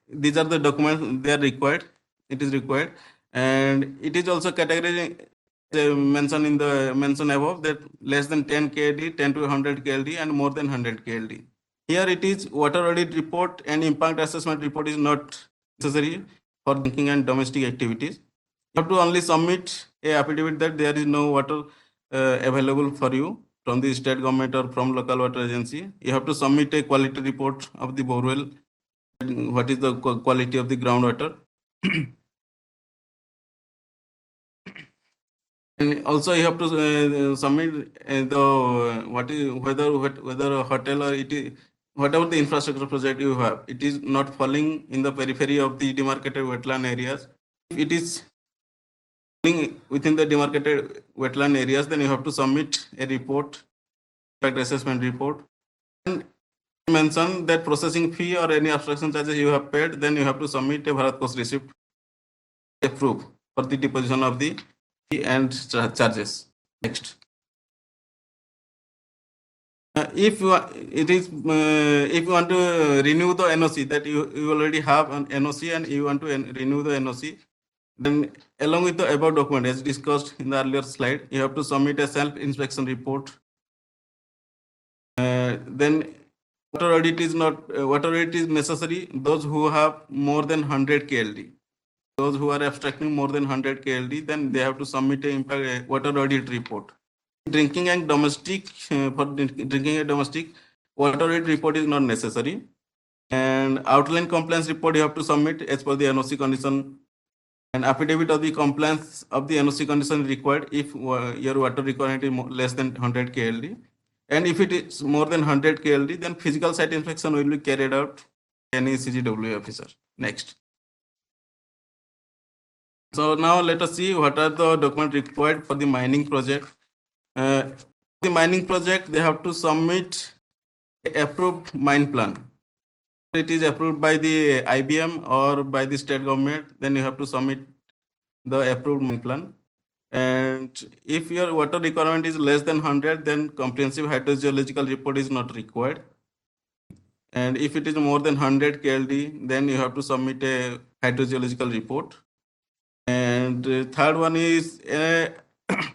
these are the documents they are required. It is required, and it is also categorized mentioned above that less than 10 KLD, 10 to 100 KLD, and more than 100 KLD. Here it is water audit report and impact assessment report is not necessary for drinking and domestic activities. You have to only submit a affidavit that there is no water available for you from the state government or from local water agency. You have to submit a quality report of the borewell, what is the quality of the groundwater. And also you have to submit whether a hotel or whatever the infrastructure project you have, it is not falling in the periphery of the demarcated wetland areas. If it is falling within the demarcated wetland areas, then you have to submit a report, impact assessment report, and mention that processing fee or any abstraction charges you have paid, then you have to submit a Bharat Coast receipt, a proof for the deposition of the fee and charges. Next. If you want to renew the NOC, that you already have an NOC and you want to renew the NOC, then along with the above document as discussed in the earlier slide, you have to submit a self-inspection report. Then water audit is necessary. Those who have more than 100 KLD, those who are abstracting more than 100 KLD, then they have to submit a water audit report. Drinking and domestic, for drinking and domestic, water audit report is not necessary. And outline compliance report you have to submit as per the NOC condition. And affidavit of the compliance of the NOC condition is required if your water requirement is less than 100 KLD. And if it is more than 100 KLD, then physical site inspection will be carried out by any CGW officer. Next. So now let us see what are the documents required for the mining project. The mining project, they have to submit approved mine plan. It is approved by the IBM or by the state government, then you have to submit the approved mine plan. And if your water requirement is less than 100, then comprehensive hydrogeological report is not required. And if it is more than 100 KLD, then you have to submit a hydrogeological report. And third one is a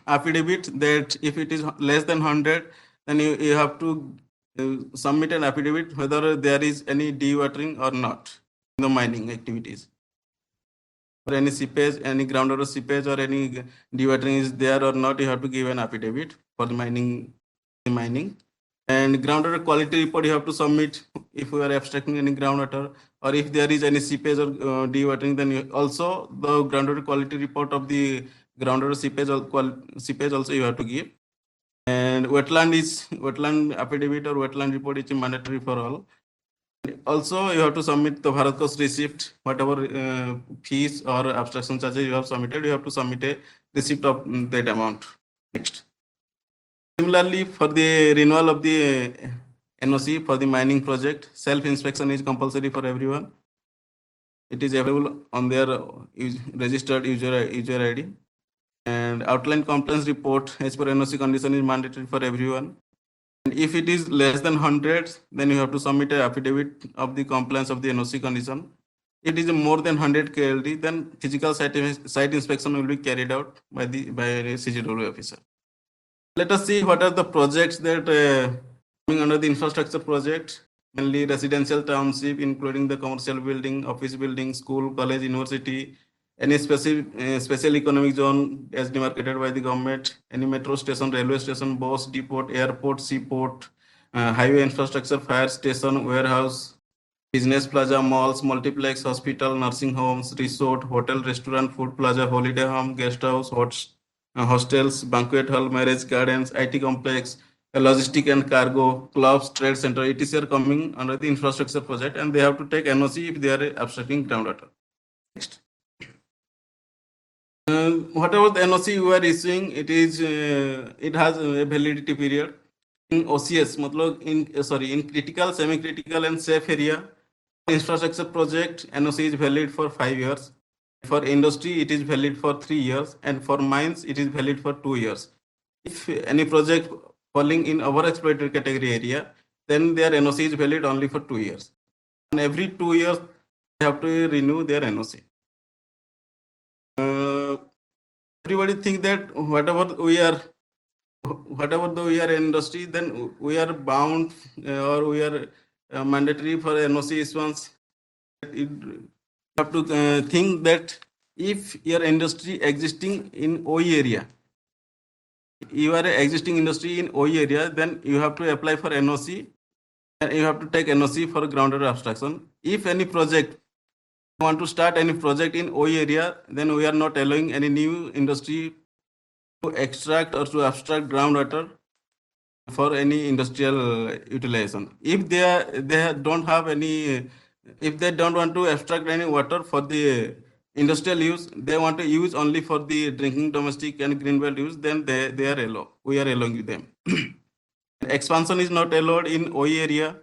affidavit that if it is less than 100, then you have to submit an affidavit whether there is any dewatering or not in the mining activities. Or any seepage, any groundwater seepage or any dewatering is there or not, you have to give an affidavit for the mining. And groundwater quality report you have to submit if you are abstracting any groundwater, or if there is any seepage or dewatering, then also the groundwater quality report of the groundwater seepage also you have to give. And wetland affidavit or wetland report is mandatory for all. Also, you have to submit the Bharat Coast receipt, whatever fees or abstraction charges you have submitted, you have to submit a receipt of that amount. Next. Similarly, for the renewal of the NOC for the mining project, self-inspection is compulsory for everyone. It is available on their registered user ID. And outline compliance report as per NOC condition is mandatory for everyone. And if it is less than 100, then you have to submit an affidavit of the compliance of the NOC condition. If it is more than 100 KLD, then physical site inspection will be carried out by a CGW officer. Let us see what are the projects that coming under the infrastructure project, mainly residential township, including the commercial building, office building, school, college, university, any special economic zone as demarcated by the government, any metro station, railway station, bus depot, airport, seaport, highway infrastructure, fire station, warehouse, business plaza, malls, multiplex, hospital, nursing homes, resort, hotel, restaurant, food plaza, holiday home, guest house, hostels, banquet hall, marriage gardens, IT complex, logistic and cargo, clubs, trade center, etc. are coming under the infrastructure project, and they have to take NOC if they are abstracting groundwater. Next. Whatever the NOC you are issuing, it has a validity period. In OCS, in critical, semi-critical, and safe area, infrastructure project NOC is valid for 5 years. For industry, it is valid for 3 years, and for mines, it is valid for 2 years. If any project falling in overexploited category area, then their NOC is valid only for 2 years. And every 2 years, they have to renew their NOC. Everybody think that whatever we are industry, then we are bound or we are mandatory for NOC issuance. You have to think that if your industry existing in OE area, you are existing industry in OE area, then you have to apply for NOC, and you have to take NOC for groundwater abstraction. If any project want to start any project in OE area, then we are not allowing any new industry to extract or to abstract groundwater for any industrial utilization. If they don't have any, if they don't want to abstract any water for the industrial use, they want to use only for the drinking, domestic, and greenbelt use, then they are allowed. We are allowing them. Expansion is not allowed in OE area.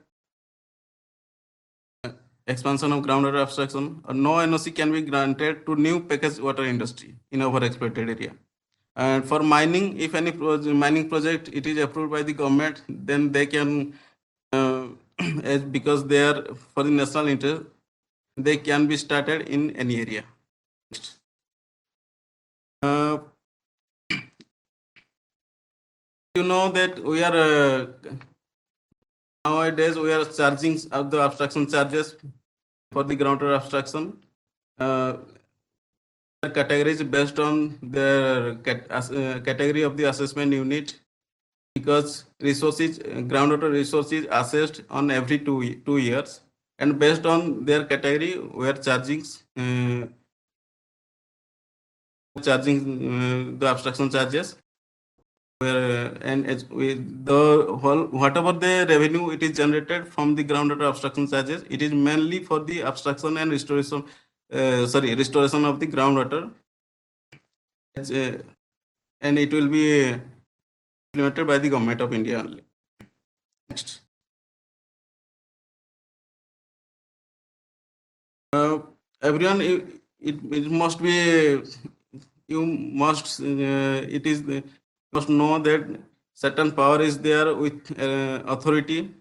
Expansion of groundwater abstraction, or no NOC can be granted to new packaged water industry in overexploited area. And for mining, if any mining project it is approved by the government, then they can, because they are for the national interest, they can be started in any area. You know that we are nowadays we are charging of the abstraction charges for the groundwater abstraction. Categories based on the category of the assessment unit, because groundwater resources assessed on every two years, and based on their category we are charging the abstraction charges. Whatever the revenue it is generated from the groundwater abstraction charges, it is mainly for the abstraction and restoration of the groundwater and it will be implemented by the government of India only. Next. Everyone, it must be, you must, must know that certain power is there with authority.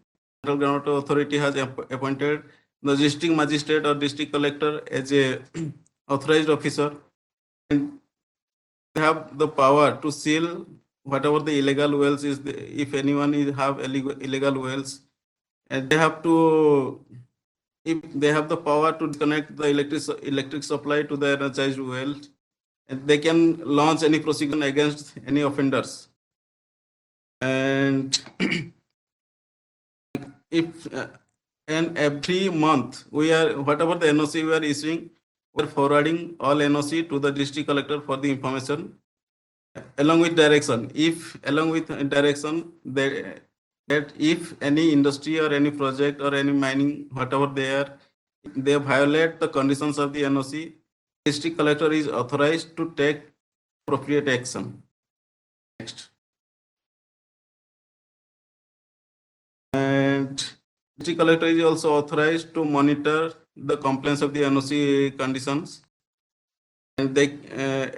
Central Groundwater Authority has appointed the district magistrate or district collector as a authorized officer, and they have the power to seal whatever the illegal wells is. If anyone have illegal wells, and they have to, if they have the power to disconnect the electric supply to the energized well, and they can launch any prosecution against any offenders. And if and every month we are, whatever the NOC we are issuing, we are forwarding all NOC to the district collector for the information, along with direction. If along with direction that if any industry or any project or any mining, whatever they violate the conditions of the NOC, district collector is authorized to take appropriate action. Next. And district collector is also authorized to monitor the compliance of the NOC conditions. And they,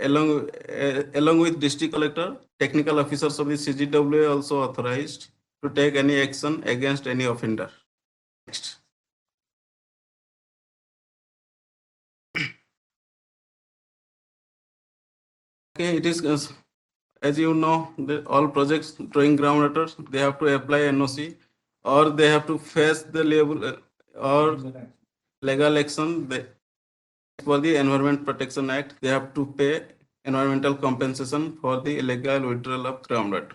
along with district collector, technical officers of the CGWA also authorized to take any action against any offender. Next. Okay, it is, as you know, all projects drawing groundwater, they have to apply NOC, or they have to face the level or legal action. For the Environment Protection Act, they have to pay environmental compensation for the illegal withdrawal of groundwater.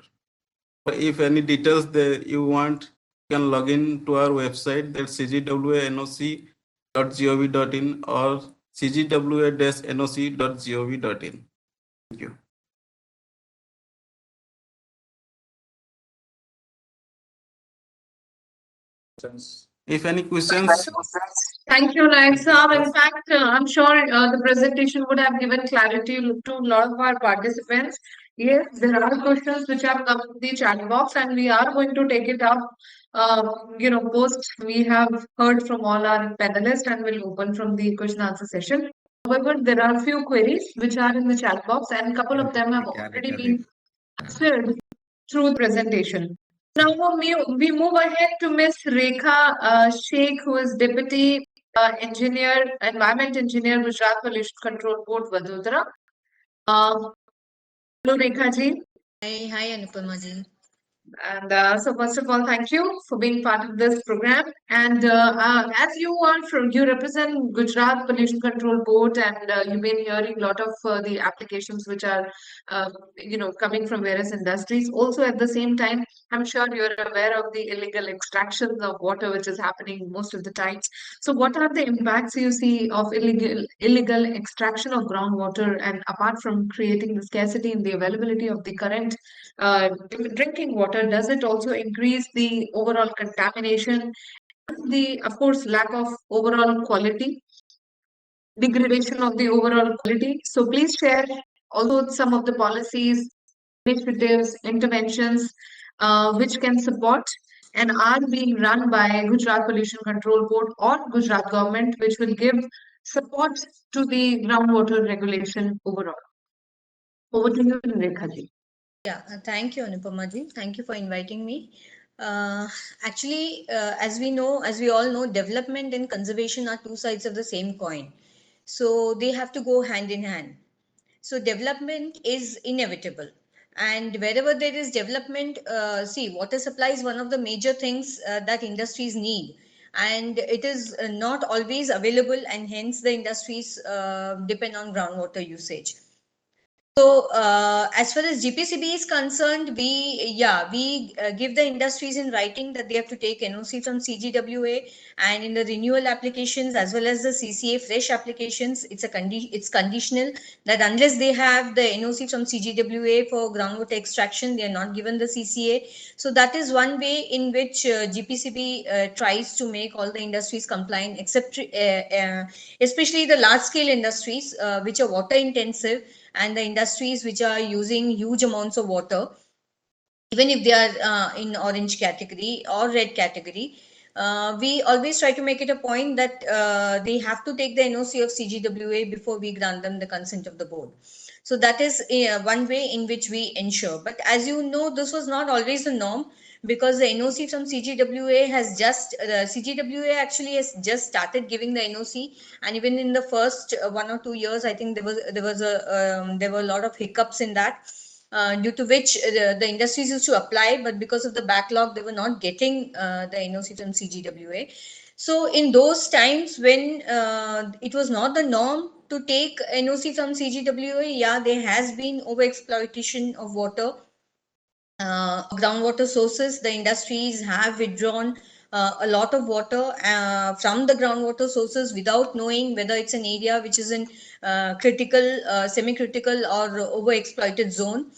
If any details that you want, you can log in to our website, that's cgwanoc.gov.in or cgwa-noc.gov.in. Thank you. If any questions. Thank you, Nayak sir. In fact, I'm sure the presentation would have given clarity to a lot of our participants. Yes, there are questions which have come in the chat box, and we are going to take it up. Post we have heard from all our panelists, and we'll open from the question answer session. However, there are a few queries which are in the chat box, and a couple of them have already been answered through the presentation. Now we move ahead to Ms. Rekha Sheikh, who is Deputy Environment Engineer, Gujarat Pollution Control Board, Vadodara. Hello, Rekha ji. Hi, Anupama ji. And so first of all, thank you for being part of this program. And as you represent Gujarat Pollution Control Board, and you've been hearing a lot of the applications which are, coming from various industries. Also, at the same time, I'm sure you're aware of the illegal extractions of water, which is happening most of the times. So, what are the impacts you see of illegal extraction of groundwater, and apart from creating the scarcity in the availability of the current drinking water, does it also increase the overall contamination, the, of course, lack of overall quality, degradation of the overall quality? So please share also some of the policies, initiatives, interventions which can support and are being run by Gujarat Pollution Control Board or Gujarat government, which will give support to the groundwater regulation overall. Over to you, Rekha ji. Yeah, thank you, Anupama ji. Thank you for inviting me. Actually, as we all know, development and conservation are two sides of the same coin. So they have to go hand in hand. So development is inevitable. And wherever there is development, water supply is one of the major things that industries need. And it is not always available, and hence the industries depend on groundwater usage. So as far as GPCB is concerned, we give the industries in writing that they have to take NOC from CGWA, and in the renewal applications as well as the CCA fresh applications, it's conditional that unless they have the NOC from CGWA for groundwater extraction, they are not given the CCA. So that is one way in which GPCB tries to make all the industries compliant, except especially the large scale industries which are water intensive. and the industries which are using huge amounts of water, even if they are in orange category or red category, we always try to make it a point that they have to take the NOC of CGWA before we grant them the consent of the board. So that is one way in which we ensure. But as you know, this was not always the norm, because the NOC from CGWA has just CGWA actually has just started giving the NOC, and even in the first 1 or 2 years, I think there were a lot of hiccups in that. Due to which the industries used to apply, but because of the backlog, they were not getting the NOC from CGWA. So in those times when it was not the norm to take NOC from CGWA, yeah, there has been overexploitation of water, groundwater sources. The industries have withdrawn a lot of water from the groundwater sources without knowing whether it's an area which is in critical, semi-critical or overexploited zone.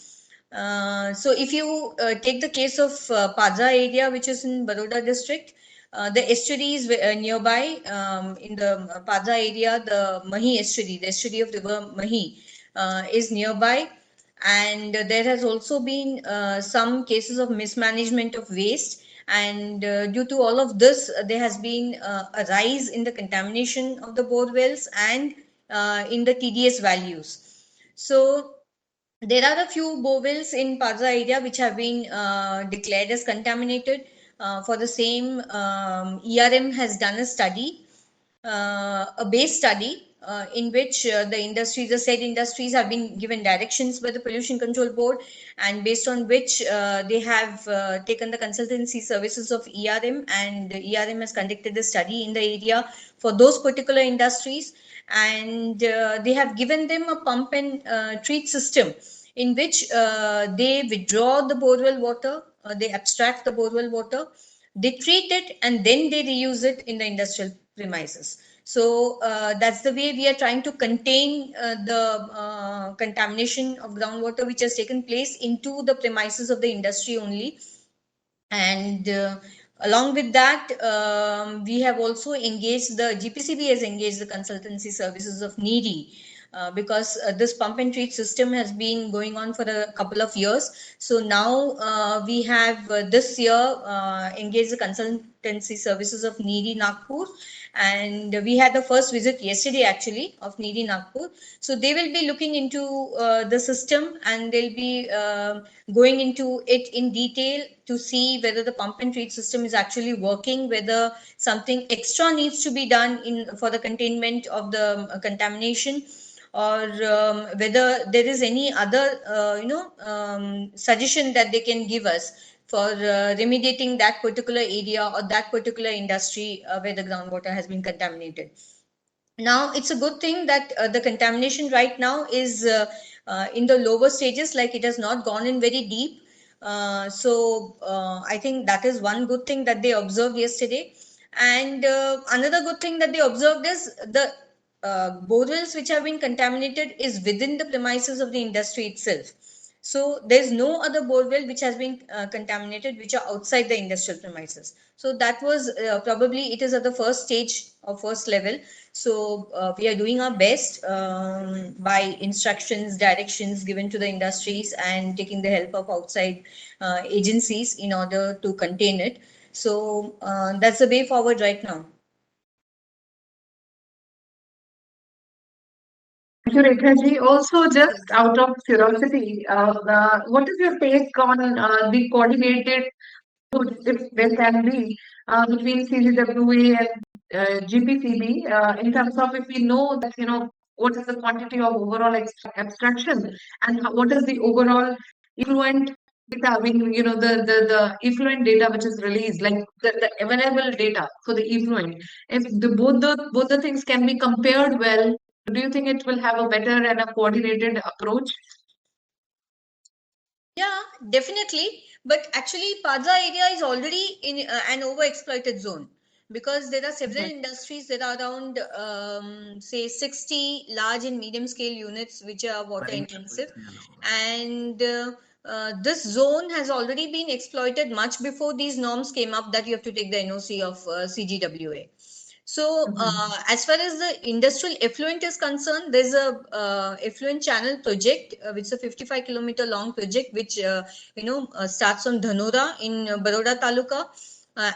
So if you take the case of Padra area, which is in Baroda district, the estuaries nearby in the Padra area, the Mahi estuary, the estuary of river Mahi is nearby. And there has also been some cases of mismanagement of waste. And due to all of this, there has been a rise in the contamination of the bore wells and in the TDS values. So there are a few borewells in Padra area which have been declared as contaminated. For the same, ERM has done a study, a base study, in which the said industries have been given directions by the Pollution Control Board, and based on which they have taken the consultancy services of ERM, and ERM has conducted a study in the area for those particular industries, and they have given them a pump and treat system in which they withdraw the borewell water, they abstract the borewell water, they treat it, and then they reuse it in the industrial premises. So that's the way we are trying to contain the contamination of groundwater which has taken place into the premises of the industry only. And along with that, we have also engaged the GPCB has engaged the consultancy services of NEEDY, because this pump and treat system has been going on for a couple of years. So now we have this year engaged the consultancy services of NEEDY Nagpur, and we had the first visit yesterday actually of NEEDY Nagpur. So they will be looking into the system, and they'll be going into it in detail to see whether the pump and treat system is actually working, whether something extra needs to be done for the containment of the contamination, or whether there is any other suggestion that they can give us for remediating that particular area or that particular industry where the groundwater has been contaminated. Now, it's a good thing that the contamination right now is in the lower stages, like it has not gone in very deep. So I think that is one good thing that they observed yesterday. And another good thing that they observed is the borewells which have been contaminated is within the premises of the industry itself. So there's no other borewell which has been contaminated which are outside the industrial premises. So that was probably it is at the first stage or first level. So we are doing our best by instructions, directions given to the industries, and taking the help of outside agencies in order to contain it. So that's the way forward right now. Thank you, Rekha ji. Also, just out of curiosity, what is your take on the coordinated, if there can be, between CGWA and GPCB in terms of, if we know that, what is the quantity of overall abstraction, and what is the overall effluent data? I mean, the effluent data which is released, like the available data for the effluent. If both the things can be compared well, do you think it will have a better and a coordinated approach? Yeah, definitely. But actually, Padra area is already in an overexploited zone, because there are several industries that are around, say, 60 large and medium scale units which are water intensive. And this zone has already been exploited much before these norms came up that you have to take the NOC of CGWA. So, as far as the industrial effluent is concerned, there's a effluent channel project, which is a 55-kilometer long project, which starts from Dhanora in Baroda Taluka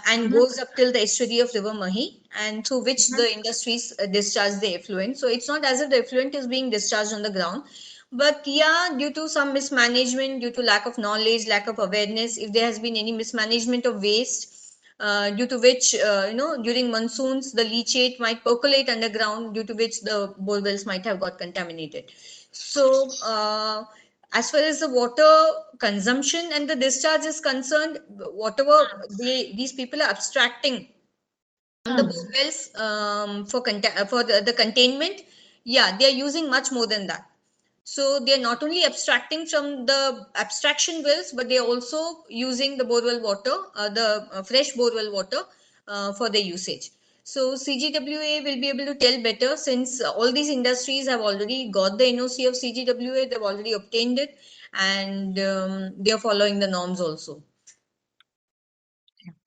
and goes up till the estuary of River Mahi, and through which the industries discharge the effluent. So it's not as if the effluent is being discharged on the ground, but yeah, due to some mismanagement, due to lack of knowledge, lack of awareness, if there has been any mismanagement of waste, due to which during monsoons the leachate might percolate underground, due to which the bore wells might have got contaminated. So as far as the water consumption and the discharge is concerned, whatever these people are abstracting from the bore wells for the containment, yeah, they are using much more than that. So they are not only abstracting from the abstraction wells, but they are also using the borewell water, the fresh borewell water for their usage. So CGWA will be able to tell better, since all these industries have already got the NOC of CGWA, they've already obtained it, and they are following the norms also.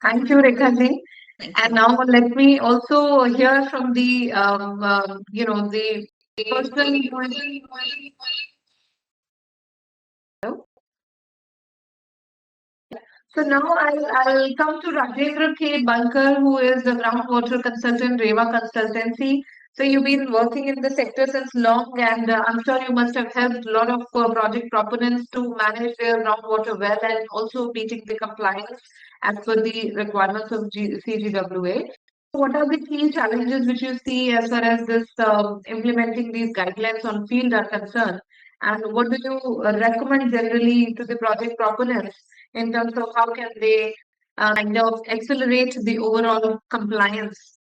Thank you, Rekha ji. Thank you. And now let me also hear from the the person who is. Hello? So now I'll come to Rajendra K. Bankar, who is the groundwater consultant, Reva Consultancy. So you've been working in the sector since long, and I'm sure you must have helped a lot of project proponents to manage their groundwater well and also meeting the compliance as per the requirements of CGWA. So what are the key challenges which you see as far as this implementing these guidelines on field are concerned? And what do you recommend generally to the project proponents in terms of how can they kind of accelerate the overall compliance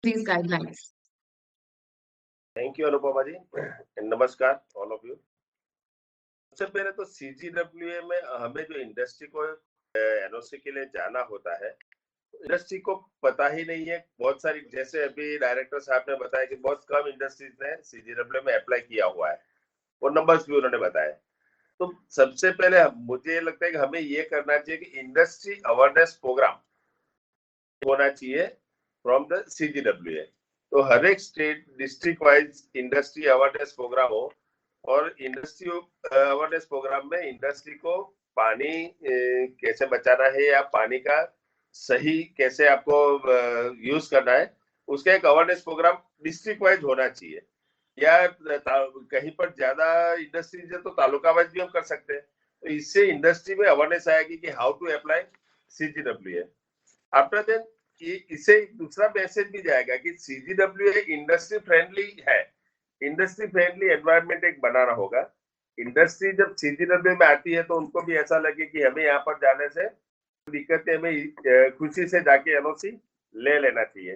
with these guidelines? Thank you Anupama ji and नमस्कार all of you. सबसे पहले तो CGWA में हमें जो industry को NOC के लिए जाना होता है, इंडस्ट्री को पता ही नहीं है। बहुत सारी, जैसे अभी डायरेक्टर साहब ने बताया कि बहुत कम इंडस्ट्रीज ने सीजीडब्ल्यूए में अप्लाई किया हुआ है, वो नंबर्स भी उन्होंने बताए। तो सबसे पहले मुझे लगता है कि हमें ये करना चाहिए कि इंडस्ट्री अवेयरनेस प्रोग्राम होना चाहिए फ्रॉम द सीजीडब्ल्यूए। तो हर एक state district wise industry awareness program हो, और इंडस्ट्री अवेयरनेस प्रोग्राम में इंडस्ट्री को पानी कैसे बचाना है या पानी का सही कैसे आपको यूज करना है, उसका एक अवेयरनेस प्रोग्राम डिस्ट्रिक्ट वाइज होना चाहिए। या कहीं पर ज्यादा इंडस्ट्रीज है तो तालुका वाइज भी हम कर सकते हैं। तो इससे इंडस्ट्री में अवेयरनेस आएगी कि how to apply CGWA. After then इसे दूसरा मैसेज भी जाएगा कि सीजीडब्ल्यूए इंडस्ट्री फ्रेंडली है, इंडस्ट्री फ्रेंडली एनवायरनमेंट एक बनाना होगा। इंडस्ट्री जब सीजीडब्ल्यूए में आती है तो उनको भी ऐसा लगे कि हमें यहाँ पर जाने से दिक्कतें, हमें खुशी से जाके एनओसी ले लेना चाहिए।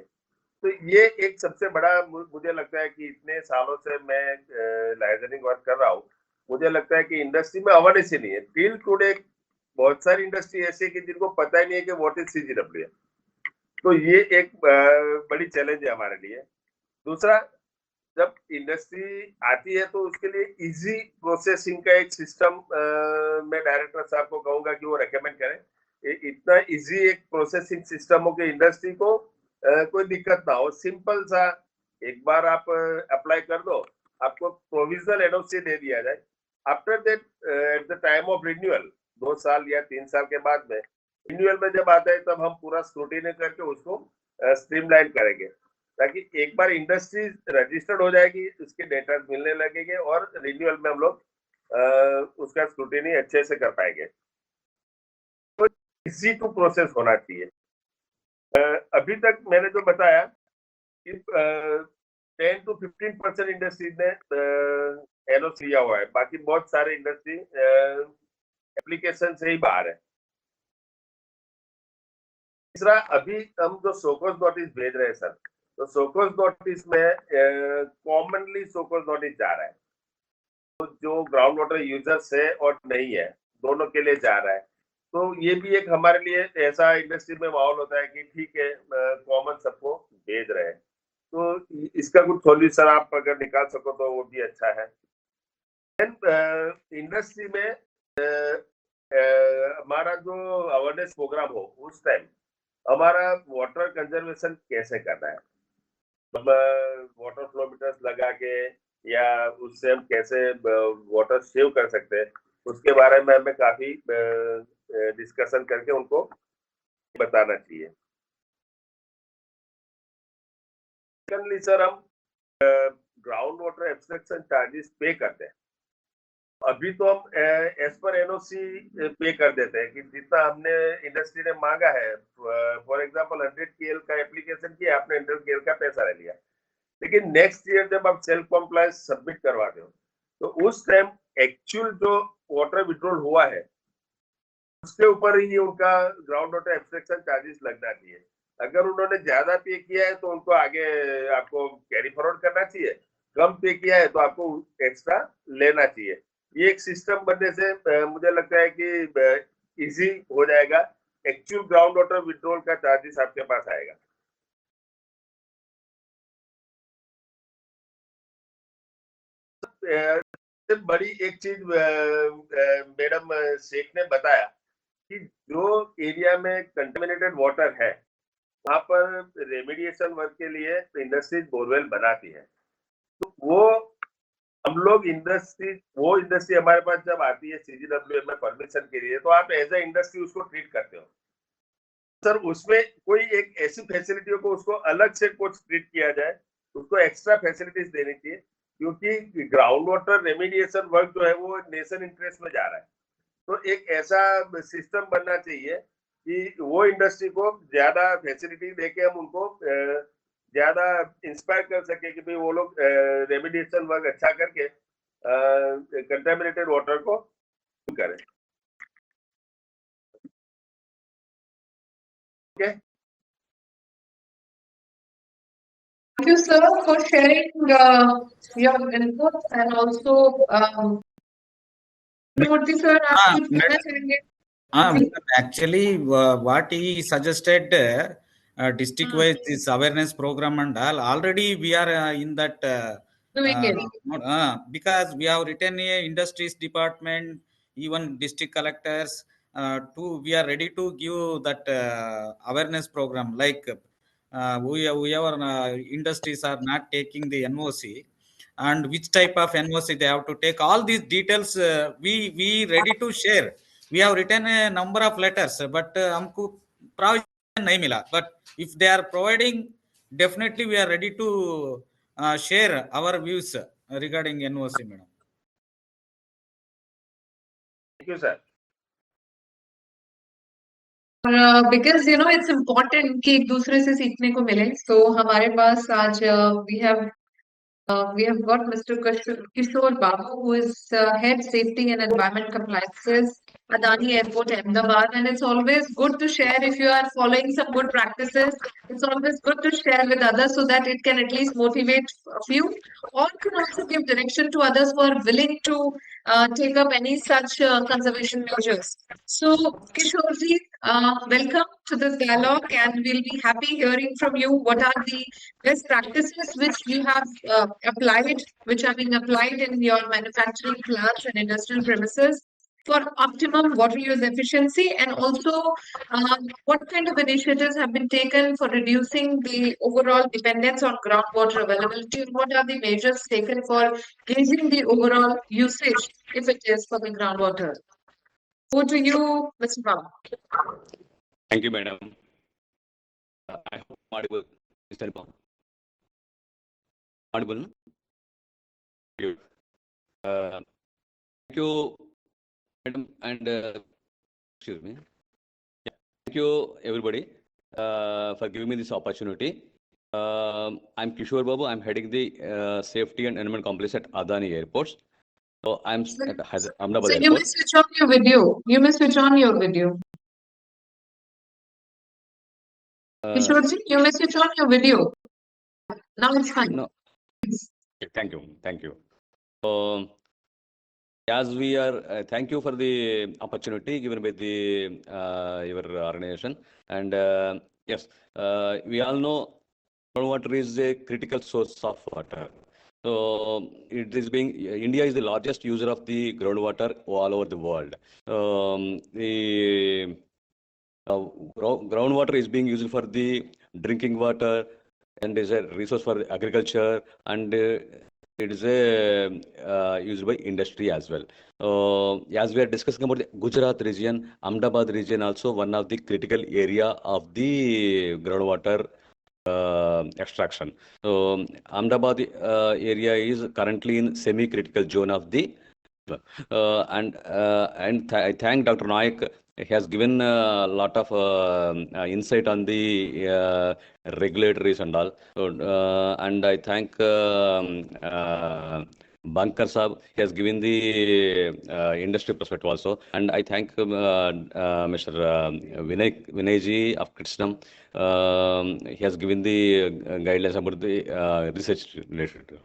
तो ये एक सबसे बड़ा, मुझे लगता है कि इतने सालों से मैं लाइसेंसिंग वर्क कर रहा हूँ, मुझे लगता है कि इंडस्ट्री में अवेयरनेस ही नहीं है। टिल टुडे बहुत सारी इंडस्ट्री ऐसी है कि जिनको पता ही नहीं है कि व्हाट इज सीजीडब्ल्यूए। तो ये एक बड़ी चैलेंज है हमारे लिए। दूसरा, जब इंडस्ट्री आती है तो उसके लिए इजी प्रोसेसिंग का एक सिस्टम मैं डायरेक्टर साहब को कहूंगा कि वो रेकमेंड करें। इतना इजी एक प्रोसेसिंग सिस्टम हो कि इंडस्ट्री को कोई दिक्कत ना हो। सिंपल सा, एक बार आप अप्लाई कर दो, आपको प्रोविजनल एनओसी दे दिया जाए। After that at the time of renewal 2 साल या 3 साल के बाद में रिन्यूअल में जब आता है तब हम पूरा स्क्रूटिनी करके उसको स्ट्रीमलाइन करेंगे, ताकि एक बार इंडस्ट्री रजिस्टर्ड हो जाएगी, उसके डेटा मिलने लगेंगे और रिन्यूअल में हम लोग उसका स्क्रूटिनी अच्छे से कर पाएंगे। तो इजी टू प्रोसेस होना चाहिए। अभी तक मैंने जो बताया कि 10 to 15% इंडस्ट्रीज ने एनओसी लिया हुआ है, बाकी बहुत सारे इंडस्ट्री एप्लीकेशन से ही बाहर है। तीसरा, अभी हम जो सोकोस नोटिस भेज रहे हैं सर, तो सोकोस नोटिस में कॉमनली सोकोस नोटिस जा रहा है, तो जो ग्राउंड वाटर यूजर्स है और नहीं है दोनों के लिए जा रहा है। तो ये भी एक हमारे लिए ऐसा इंडस्ट्री में माहौल होता है कि ठीक है, कॉमन सबको भेज रहे हैं। तो इसका कुछ सॉल्यूशन आप अगर निकाल सको तो वो भी अच्छा है। इंडस्ट्री में हमारा जो अवेयरनेस प्रोग्राम हो, उस टाइम हमारा वाटर कंजर्वेशन कैसे करना है, वाटर फ्लोमीटर्स लगा के या उससे हम कैसे वाटर सेव कर सकते हैं, उसके बारे में हमें काफी डिस्कशन करके उनको बताना चाहिए। सेकंडली सर, हम ग्राउंड वाटर एब्स्ट्रैक्शन चार्जेस पे करते हैं। अभी तो हम एज पर एनओसी पे कर देते हैं कि जितना हमने इंडस्ट्री ने मांगा है। फॉर एग्जांपल 100 केएल का एप्लीकेशन किया, आपने 100 केएल का पैसा ले लिया, लेकिन नेक्स्ट ईयर जब आप सेल्फ कॉम्प्लायंस सबमिट करवाते हो तो उस टाइम एक्चुअल जो वाटर विड्रॉल हुआ है उसके ऊपर ही उनका ग्राउंड वाटर एब्स्ट्रैक्शन चार्जेस लगना चाहिए। अगर उन्होंने ज्यादा पे किया है तो उनको आगे आपको कैरी फॉरवर्ड करना चाहिए, कम पे किया है तो आपको एक्स्ट्रा लेना चाहिए। ये एक सिस्टम बनने से मुझे लगता है कि इजी हो जाएगा, एक्चुअल ग्राउंड वाटर विड्रॉल का चार्जेस आपके पास आएगा। बड़ी एक चीज मैडम शेख ने बताया कि जो एरिया में कंटेमिनेटेड वाटर है वहां पर रेमेडिएशन वर्क के लिए इंडस्ट्रीज बोरवेल बनाती है, तो वो हम लोग वो इंडस्ट्री हमारे पास जब आती है सीजीडब्ल्यूए में परमिशन के लिए, तो आप एज ए इंडस्ट्री उसको ट्रीट करते हो सर। उसमें कोई एक ऐसी फैसिलिटी को उसको अलग से कुछ ट्रीट किया जाए, उसको एक्स्ट्रा फैसिलिटीज देनी चाहिए, क्योंकि ग्राउंड वाटर रेमेडिएशन वर्क जो है वो नेशन इंटरेस्ट में जा रहा है। तो एक ऐसा सिस्टम बनना चाहिए कि वो इंडस्ट्री को ज्यादा फैसिलिटी देके हम उनको ज्यादा इंस्पायर कर सके कि भाई वो लोग रेमेडिएशन वर्क अच्छा करके कंटेमिनेटेड वाटर को करें। Okay, Thank you, sir, for sharing your inputs and also Murthy sir, आप कुछ कहना चाहेंगे? Actually, what he suggested, district-wise this awareness program and all, already we are in that. Doing it. Because we have written a industries department, even district collectors, we are ready to give that awareness program. Like whoever industries are not taking the NOC, and which type of NOC they have to take. All these details we ready to share. We have written a number of letters, but हमको provision नहीं मिला. But if they are providing, definitely we are ready to share our views regarding NOC, madam. Thank you sir. Because you know it's important कि एक दूसरे से सीखने को मिले, so हमारे पास आज we have got Mr. Kishore Babu, who is Head Safety and Environment Compliances, Adani Airport, Ahmedabad. And it's always good to share if you are following some good practices. It's always good to share with others so that it can at least motivate a few, or can also give direction to others who are willing to take up any such conservation measures. So, Kishorji, welcome to this dialogue, and we'll be happy hearing from you. What are the best practices which you have applied, which are being applied in your manufacturing plants and industrial premises for optimum water use efficiency, and also what kind of initiatives have been taken for reducing the overall dependence on groundwater availability, and what are the measures taken for gauging the overall usage, if it is, for the groundwater. Over to you, Mr. Babu. Thank you, madam. I hope I'm audible, Mr. Babu. Audible? Good. Thank you, madam, and excuse me. Yeah. Thank you, everybody, for giving me this opportunity. I'm Kishore Babu. I'm heading the Safety and Environment Complex at Adani Airports. So I'm at Ahmedabad So Airport. you may switch on your video. You may switch on your video. Kishorji, you may switch on your video. Now it's fine. No. Okay, thank you. Thank you. As we are, thank you for the opportunity given by the your organization. And yes, we all know groundwater is a critical source of water. So it is being, India is the largest user of the groundwater all over the world. The groundwater is being used for the drinking water, and is a resource for agriculture, and it is a used by industry as well. As we are discussing about the Gujarat region, Ahmedabad region also one of the critical area of the groundwater extraction. So Ahmedabad area is currently in semi-critical zone of the I thank Dr. Naik. He has given a lot of insight on the regulatories and all. So, and I thank Bankar Saab. He has given the industry perspective also. And I thank Mr. Vinayji of Kritsnam. He has given the guidelines about the research related.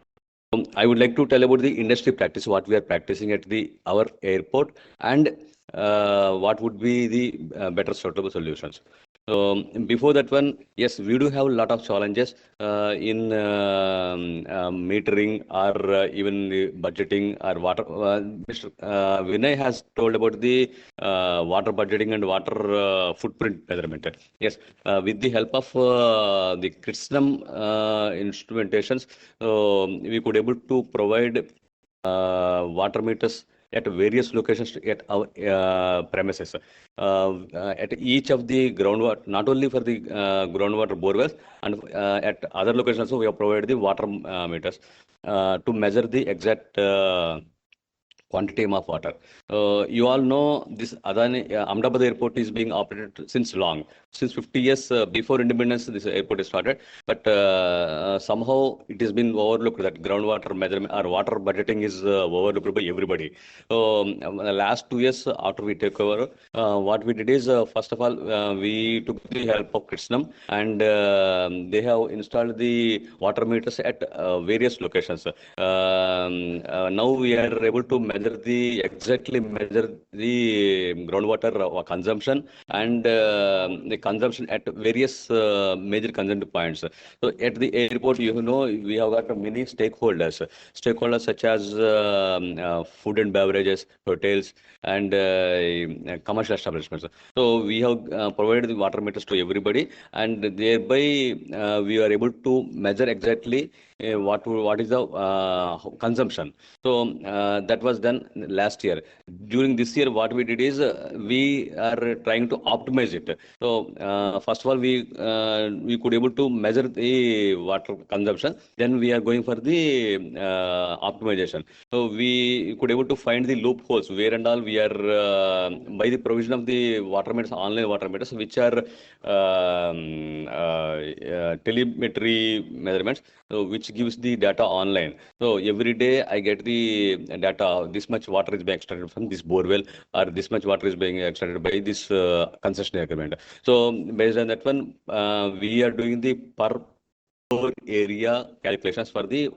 I would like to tell about the industry practice, what we are practicing at our airport, and what would be the better suitable solutions. So before that one, yes, we do have a lot of challenges in metering or even the budgeting or water. Mr. Vinay has told about the water budgeting and water footprint measurement. Yes, with the help of the Kritsnam instrumentations, we could able to provide water meters at various locations at our premises. At each of the groundwater, not only for the groundwater borewells, and at other locations also we have provided the water meters to measure the exact quantity of water. You all know this Adani Ahmedabad airport is being operated since long, since 50 years before independence. This airport is started, but somehow it has been overlooked that groundwater measurement or water budgeting is overlooked by everybody. So the last 2 years after we take over, what we did is first of all we took the help of Kritsnam, and they have installed the water meters at various locations. Now we are able to exactly measure the groundwater consumption and the consumption at various major consumption points. So at the airport, you know, we have got many stakeholders such as food and beverages, hotels, and commercial establishments. So we have provided the water meters to everybody, and thereby we are able to measure exactly what is the consumption. So that was done last year. During this year, what we did is we are trying to optimize it. So first of all, we could able to measure the water consumption. Then we are going for the optimization. So we could able to find the loopholes where and all we are by the provision of the water meters, online water meters, which are telemetry measurements, which gives the data online. So every day I get the data, this much water is being extracted from this borewell, or this much water is being extracted by this concession agreement. So based on that one, we are doing the per area calculations for the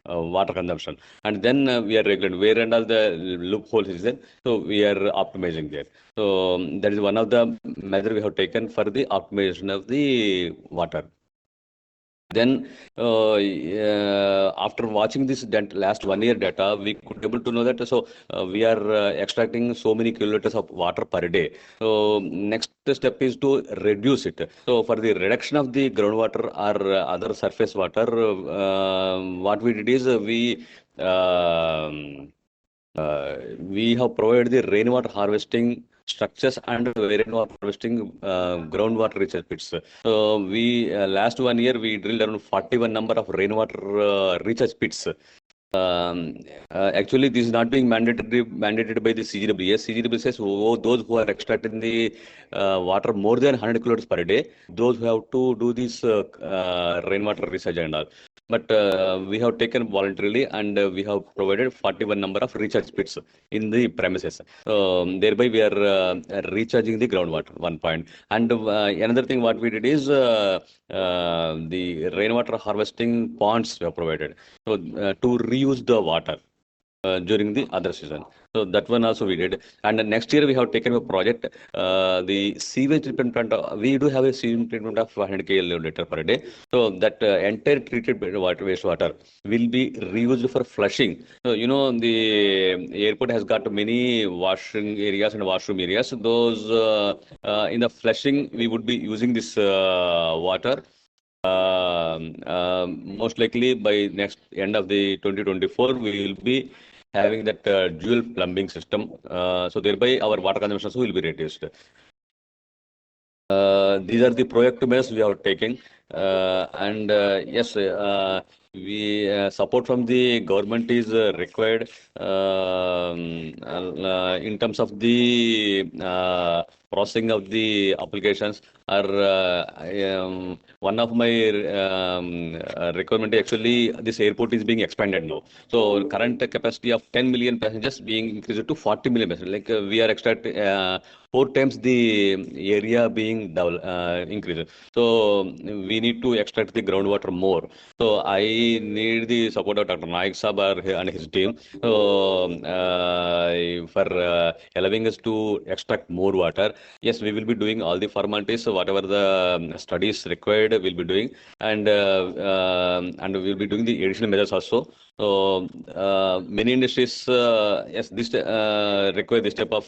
water consumption, and then we are regulating where and all the loopholes is there. So we are optimizing there. So that is one of the measures we have taken for the optimization of the water. Then after watching this last 1 year data, we could able to know that we are extracting so many kiloliters of water per day. So next step is to reduce it. So for the reduction of the groundwater or other surface water, what we did is we have provided the rainwater harvesting structures and rainwater harvesting groundwater recharge pits. So we last 1 year we drilled around 41 number of rainwater recharge pits. Actually, this is not being mandated by the CGWS. CGWS says those who are extracting the water more than 100 kiloliters per day, those who have to do this rainwater recharge and all. But we have taken voluntarily, and we have provided 41 number of recharge pits in the premises. Thereby we are recharging the groundwater, 1 point. And another thing what we did is the rainwater harvesting ponds we have provided. So to reuse the water during the other season. So that one also we did. And next year we have taken a project, the sewage treatment plant. We do have a sewage treatment of 100 kiloliter per day. So that entire treated wastewater will be reused for flushing. So you know the airport has got many washing areas and washroom areas. So those in the flushing we would be using this water most likely by next end of the 2024, we will be having that dual plumbing system. So thereby our water consumption also will be reduced. These are the proactive measures we are taking, and yes, we support from the government is required in terms of the processing of the applications. Or one of my requirement actually, this airport is being expanded now. So current capacity of 10 million passengers being increased to 40 million passengers. Like we are extracting 4 times the area being increased. So we need to extract the groundwater more. So I need the support of Dr. Naik Sabar and his team for allowing us to extract more water. Yes, we will be doing all the formalities, so whatever the studies required, we'll be doing, and we'll be doing the additional measures also. So many industries, yes, this require this type of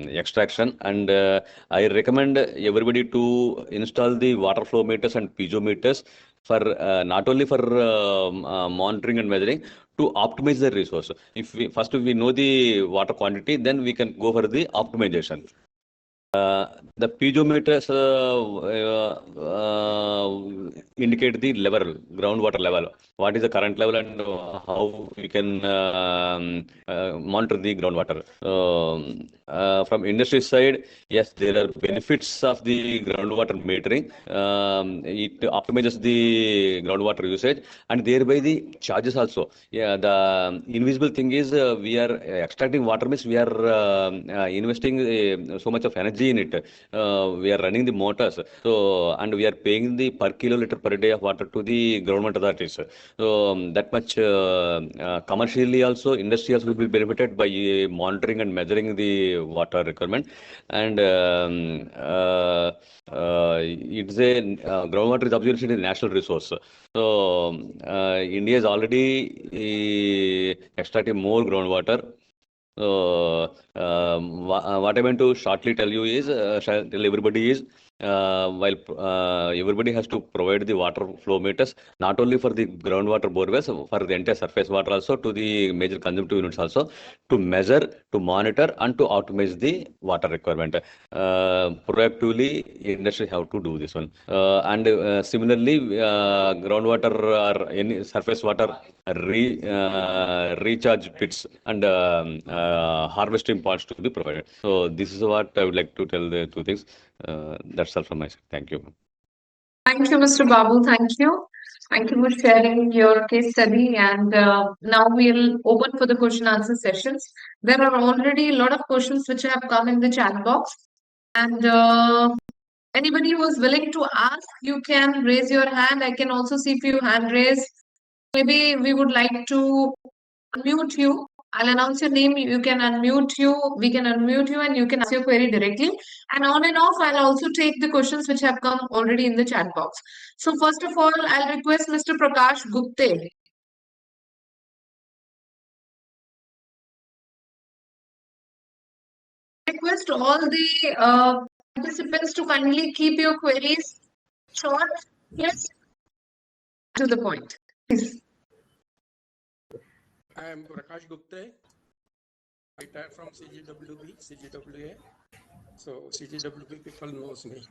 extraction, and I recommend everybody to install the water flow meters and piezometers for not only for monitoring and measuring, to optimize the resource. If we first we know the water quantity, then we can go for the optimization. The piezometers indicate the level, groundwater level. What is the current level, and how we can monitor the groundwater. From industry side, yes, there are benefits of the groundwater metering. It optimizes the groundwater usage, and thereby the charges also. Yeah, the invisible thing is we are extracting water means we are investing so much of energy in it. We are running the motors, so and we are paying the per kiloliter per day of water to the government authorities. So that much commercially also, industry also will be benefited by monitoring and measuring the water requirement. And it's a groundwater is obviously a national resource. So India is already extracting more groundwater. So what I want to shortly tell you is, tell everybody is, while everybody has to provide the water flow meters, not only for the groundwater borewells, for the entire surface water also, to the major consumptive units also, to measure, to monitor, and to optimize the water requirement. Proactively, industry have to do this one. And similarly, groundwater or any surface water recharge pits and harvesting ponds to be provided. So this is what I would like to tell the two things. That's all from my side. Thank you. Thank you, Mr. Babu. Thank you. Thank you for sharing your case study. And now we'll open for the question answer sessions. There are already a lot of questions which have come in the chat box. And anybody who is willing to ask, you can raise your hand. I can also see few hand raised. Maybe we would like to unmute you. I'll announce your name. You can unmute you. We can unmute you, and you can ask your query directly. And on and off, I'll also take the questions which have come already in the chat box. So first of all, I'll request Mr. Prakash Gupte. Request all the participants to kindly keep your queries short, yes, to the point. Please. I am Prakash Gupta, retired from CGWA. So CGWB people knows me.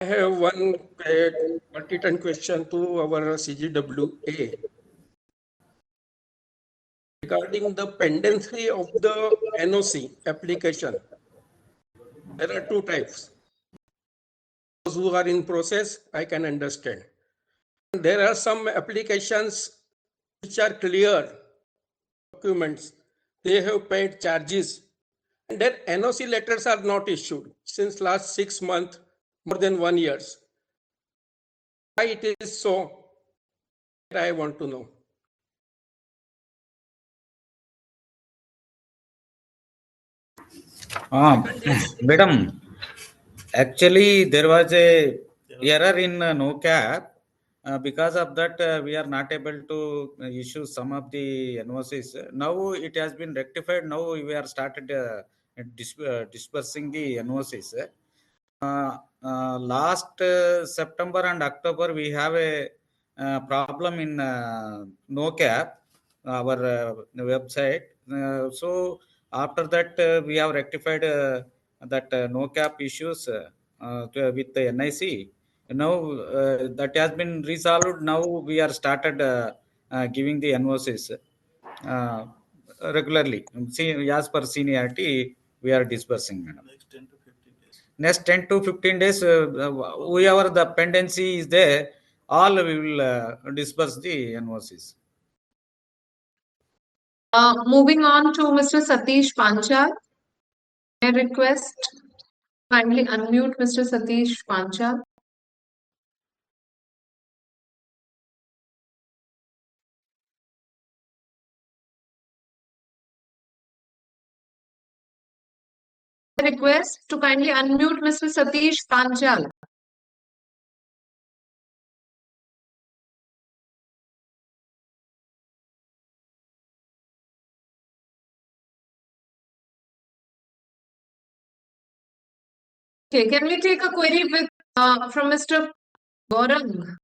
I have one pertinent question to our CGWA regarding the pendency of the NOC application. There are two types. Those who are in process, I can understand. There are some applications which are clear documents. They have paid charges, and their NOC letters are not issued since last 6 months, more than 1 year. Why it is so? I want to know. Madam, actually there was a error in NOCAP. Because of that, we are not able to issue some of the NOCs. Now it has been rectified. Now we are started dispersing the NOCs. Last September and October, we have a problem in NoCap, our website. So after that, we have rectified that NoCap issues with the NIC. Now that has been resolved. Now we are started giving the NOCs regularly. See, as per seniority, we are dispersing, madam. Next 10 to 15 days, whoever the pendency is there, all we will disperse the NOCs. Moving on to Mr. Satish Panchal. I request kindly unmute Mr. Satish Panchal. I request to kindly unmute Mr. Satish Panchal. Okay, can we take a query with from Mr. Gaurang?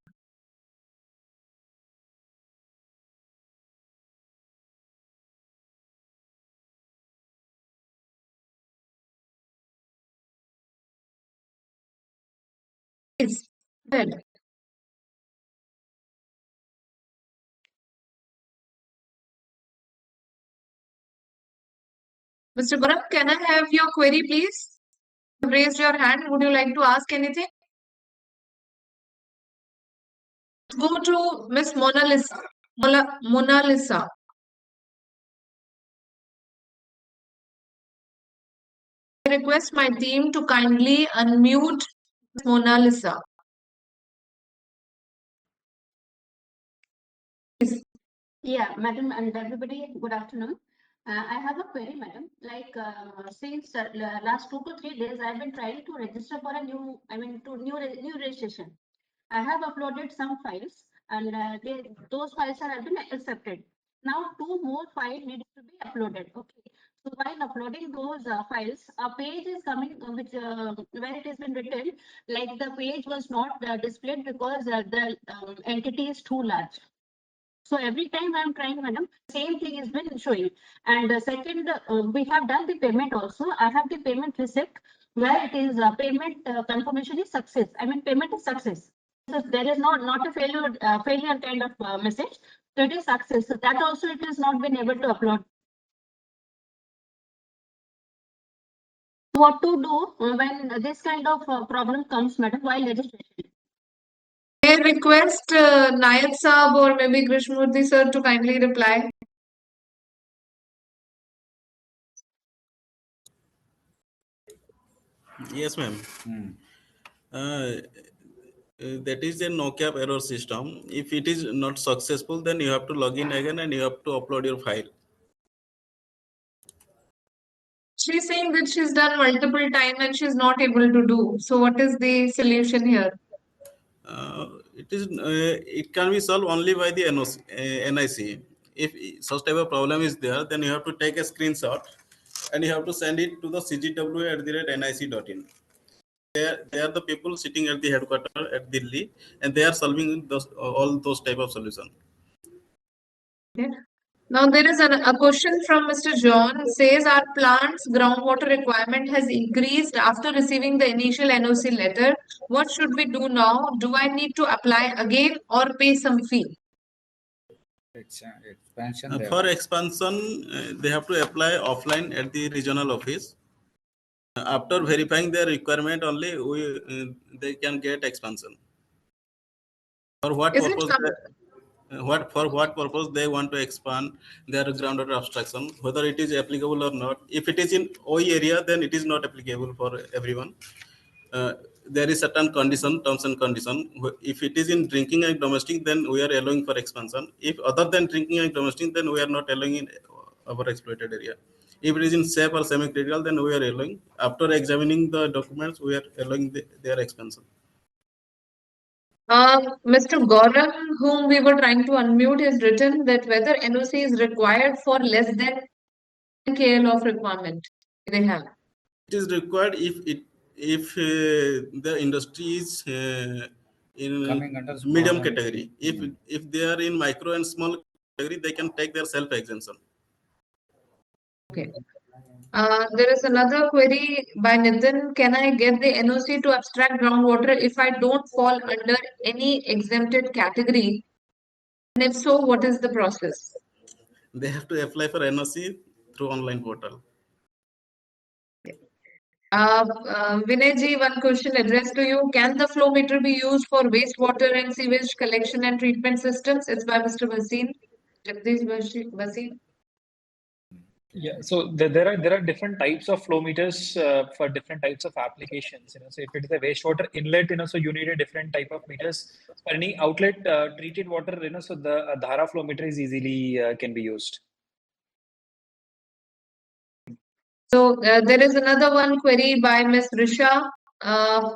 Please, go ahead. Mr. Gaurang, can I have your query, please? You raised your hand. Would you like to ask anything? Go to Miss Mona Lisa. Mona Lisa. I request my team to kindly unmute Miss Mona Lisa. Please. Yeah, madam and everybody, good afternoon. I have a query, madam. Like since last 2 to 3 days, I've been trying to register for a new, new registration. I have uploaded some files, and those files have been accepted. Now 2 more files need to be uploaded. Okay. So while uploading those files, a page is coming which where it has been written like the page was not displayed because the entity is too large. So every time I'm trying, madam, same thing has been showing. And second, we have done the payment also. I have the payment receipt where it is payment confirmation is success. Payment is success. So there is not a failure kind of message. So it is success. So that also it has not been able to upload. What to do when this kind of problem comes, madam, while registration? I request Nayat Saab or maybe Krishnamurthy sir to kindly reply. Yes, ma'am. That is a NoCap error system. If it is not successful, then you have to log in again and you have to upload your file. She's saying that she's done multiple times and she's not able to do. So what is the solution here? It can be solved only by the NIC. If such type of problem is there, then you have to take a screenshot and you have to send it to the cgw@nic.in. They are the people sitting at the headquarters at Delhi, and they are solving all those type of solution. Okay. Now there is a question from Mr. John. Says our plant's groundwater requirement has increased after receiving the initial NOC letter. What should we do now? Do I need to apply again or pay some fee? Expansion. For expansion, they have to apply offline at the regional office. After verifying their requirement, only they can get expansion. For what Is it purpose? For what purpose they want to expand their groundwater abstraction? Whether it is applicable or not. If it is in OE area, then it is not applicable for everyone. There is certain condition, terms and condition. If it is in drinking and domestic, then we are allowing for expansion. If other than drinking and domestic, then we are not allowing in our exploited area. If it is in safe or semi-critical, then we are allowing. After examining the documents, we are allowing their expansion. Mr. Gaurav, whom we were trying to unmute, has written that whether NOC is required for less than KL of requirement they have. It is required if if the industry is Coming in under medium small and- category. If they are in micro and small category, they can take their self exemption. Okay. There is another query by Nitin. Can I get the NOC to abstract groundwater if I don't fall under any exempted category? And if so, what is the process? They have to apply for NOC through online portal. Vinay ji, one question addressed to you. Can the flow meter be used for wastewater and sewage collection and treatment systems? It's by Mr. Vasim. Jagdish Vasim. Yeah, so there are different types of flow meters for different types of applications. So if it is a wastewater inlet, so you need a different type of meters. For any outlet treated water, so the Dhara flow meter is easily can be used. So there is another one query by Ms. Risha.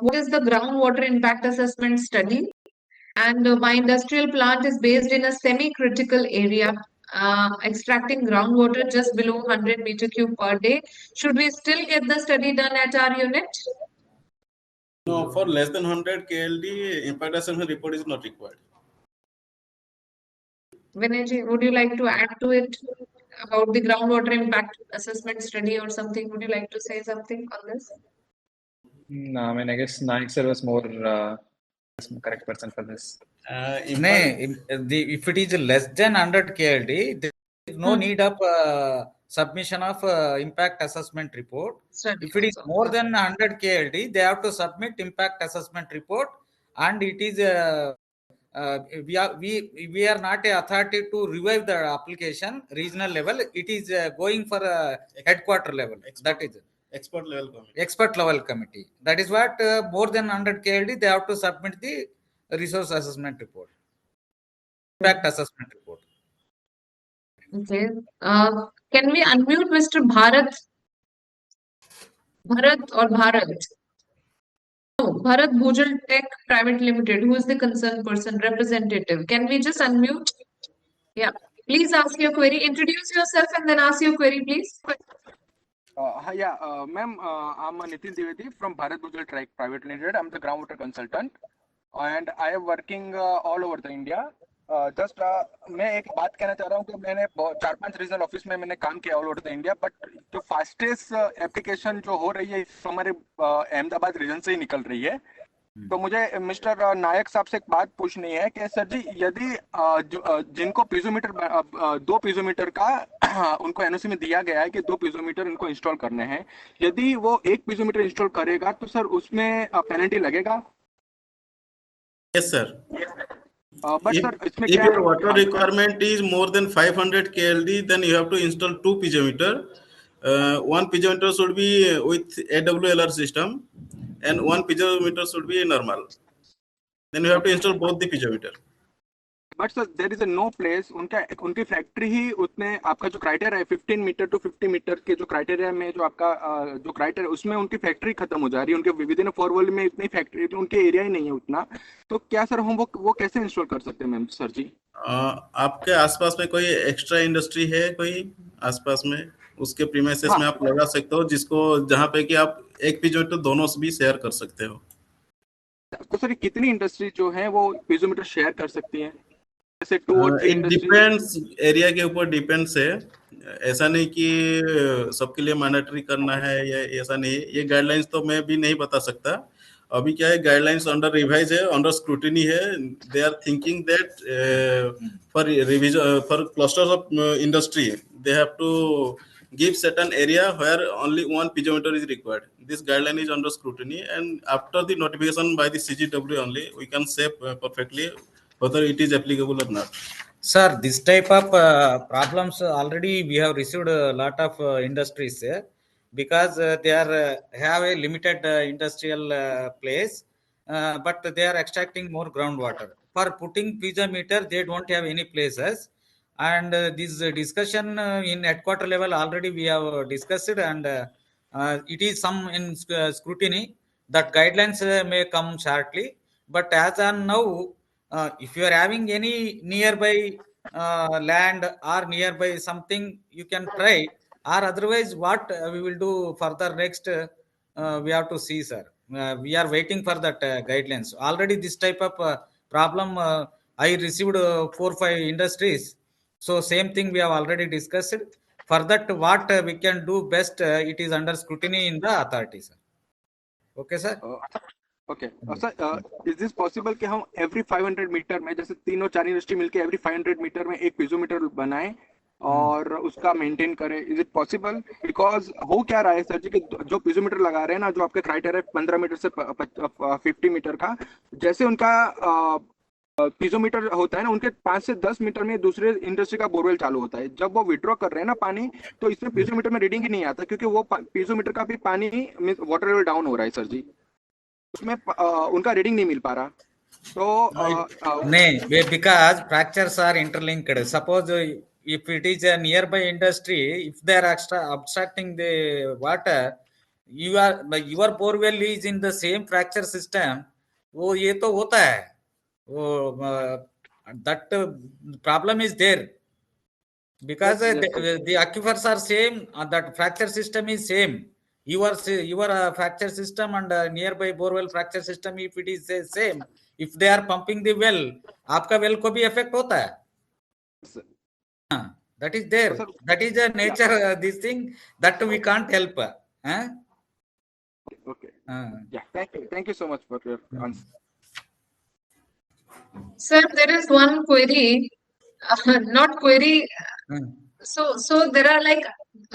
What is the groundwater impact assessment study? And my industrial plant is based in a semi-critical area, extracting groundwater just below 100 meter cube per day. Should we still get the study done at our unit? No, for less than 100 KLD, impact assessment report is not required. Vinay ji, would you like to add to it about the groundwater impact assessment study or something? Would you like to say something on this? No, I mean, I guess Naik sir was more correct person for this. If it is less than 100 KLD, there is no need of submission of impact assessment report. If it is more than 100 KLD, they have to submit impact assessment report, and it is we are not a authority to revive the application regional level. It is going for headquarter level. That is expert level committee. Expert level committee. That is what more than 100 KLD they have to submit the resource assessment report, impact assessment report. Okay. Can we unmute Mr. Bharat? Bharat or Bharat? No, Bharat Bhujal Tech Private Limited, who is the concerned person, representative. Can we just unmute? Yeah. Please ask your query. Introduce yourself and then ask your query, please. Ma'am, I'm Nitin Dwivedi from Bharat Bhujal Tech Private Limited. I'm the groundwater consultant, and I am working all over the India. मैं एक बात कहना चाह रहा हूँ कि मैंने 4-5 regional office में मैंने काम किया all over the India, but जो फास्टेस्ट एप्लीकेशन जो हो रही है हमारे अहमदाबाद रीजन से ही निकल रही है. तो मुझे मिस्टर नायक साहब से एक बात पूछनी है कि सर जी, यदि जिनको पीजोमीटर 2 पीजोमीटर का उनको एनओसी में दिया गया है कि 2 पीजोमीटर इनको इंस्टॉल करने हैं, यदि वो 1 पीजोमीटर इंस्टॉल करेगा तो सर उसमें पेनल्टी लगेगा? Yes, sir. But sir, if your water requirement is more than 500 KLD, then you have to install 2 piezometer. One piezometer should be with AWLR system, and one piezometer should be normal. Then you have to install both the piezometer. But sir, there is a no place. उनकी factory ही उतने आपका जो criteria है 15 metre to 50 metre के जो criteria में जो आपका जो क्राइटेरिया उसमें उनकी फैक्ट्री खत्म हो जा रही है. उनके विद इन 4 वर्ल्ड में इतनी फैक्ट्री उनके एरिया ही नहीं है उतना. तो क्या सर हम वो कैसे इंस्टॉल कर सकते हैं मैम सर जी? आपके आसपास में कोई एक्स्ट्रा इंडस्ट्री है कोई आसपास में, उसके प्रीमाइसेस में आप लगा सकते हो, जिसको जहाँ पे कि आप एक पीजोमीटर दोनों से भी शेयर कर सकते हो. तो सर कितनी इंडस्ट्री जो है वो पीजोमीटर शेयर कर सकती है? इट डिपेंड्स, एरिया के ऊपर डिपेंड्स है. ऐसा नहीं कि सबके लिए मैंडेटरी करना है या ऐसा नहीं. ये गाइडलाइंस तो मैं भी नहीं बता सकता. अभी क्या है, गाइडलाइंस अंडर रिवाइज है, अंडर स्क्रूटिनी है. They are thinking that for revision for clusters of industry they have to give certain area where only 1 piezometer is required. This guideline is under scrutiny, and after the notification by the CGW only we can say perfectly whether it is applicable or not. Sir, this type of problems already we have received a lot of industries because they are have a limited industrial place, but they are extracting more groundwater. For putting piezometer, they don't have any places. And this discussion in headquarter level already we have discussed, and it is some in scrutiny. That guidelines may come shortly, but as on now, if you are having any nearby land or nearby something, you can try, or otherwise what we will do further next, we have to see, sir. We are waiting for that guidelines. Already this type of problem I received 4-5 industries. So same thing we have already discussed. For that, what we can do best, it is under scrutiny in the authority, sir. Okay, sir. Okay sir, is this possible कि हम every 500 metre में, जैसे तीनों चार industry मिलके every 500 metre में एक piezometer बनाएं और उसका मेंटेन करें? Is it possible? बिकॉज हो क्या रहा है सर जी कि जो पीजोमीटर लगा रहे हैं ना, जो आपके क्राइटेरिया 15 मीटर से 50 मीटर का, जैसे उनका पीजोमीटर होता है ना, उनके 5 से 10 मीटर में दूसरे इंडस्ट्री का बोरवेल चालू होता है। जब वो विड्रॉ कर रहे हैं ना पानी, तो इसमें पीजोमीटर में रीडिंग ही नहीं आता, क्योंकि वो पीजोमीटर का भी पानी वाटर लेवल डाउन हो रहा है सर जी, उसमें उनका रीडिंग नहीं मिल पा रहा। तो नहीं, because fractures are interlinked. Suppose if it is a nearby industry, if they are obstructing the water, your borewell is in the same fracture system. वो ये तो होता है, वो that problem is there because the aquifers are same, that fracture system is same. Your fracture system and nearby borewell fracture system, if it is the same, if they are pumping the well, आपका well को भी affect होता है. That is there. That is the nature. This thing that we can't help. Okay. Yeah. Thank you so much for your answer. Sir, there is one query, not query. So there are, like,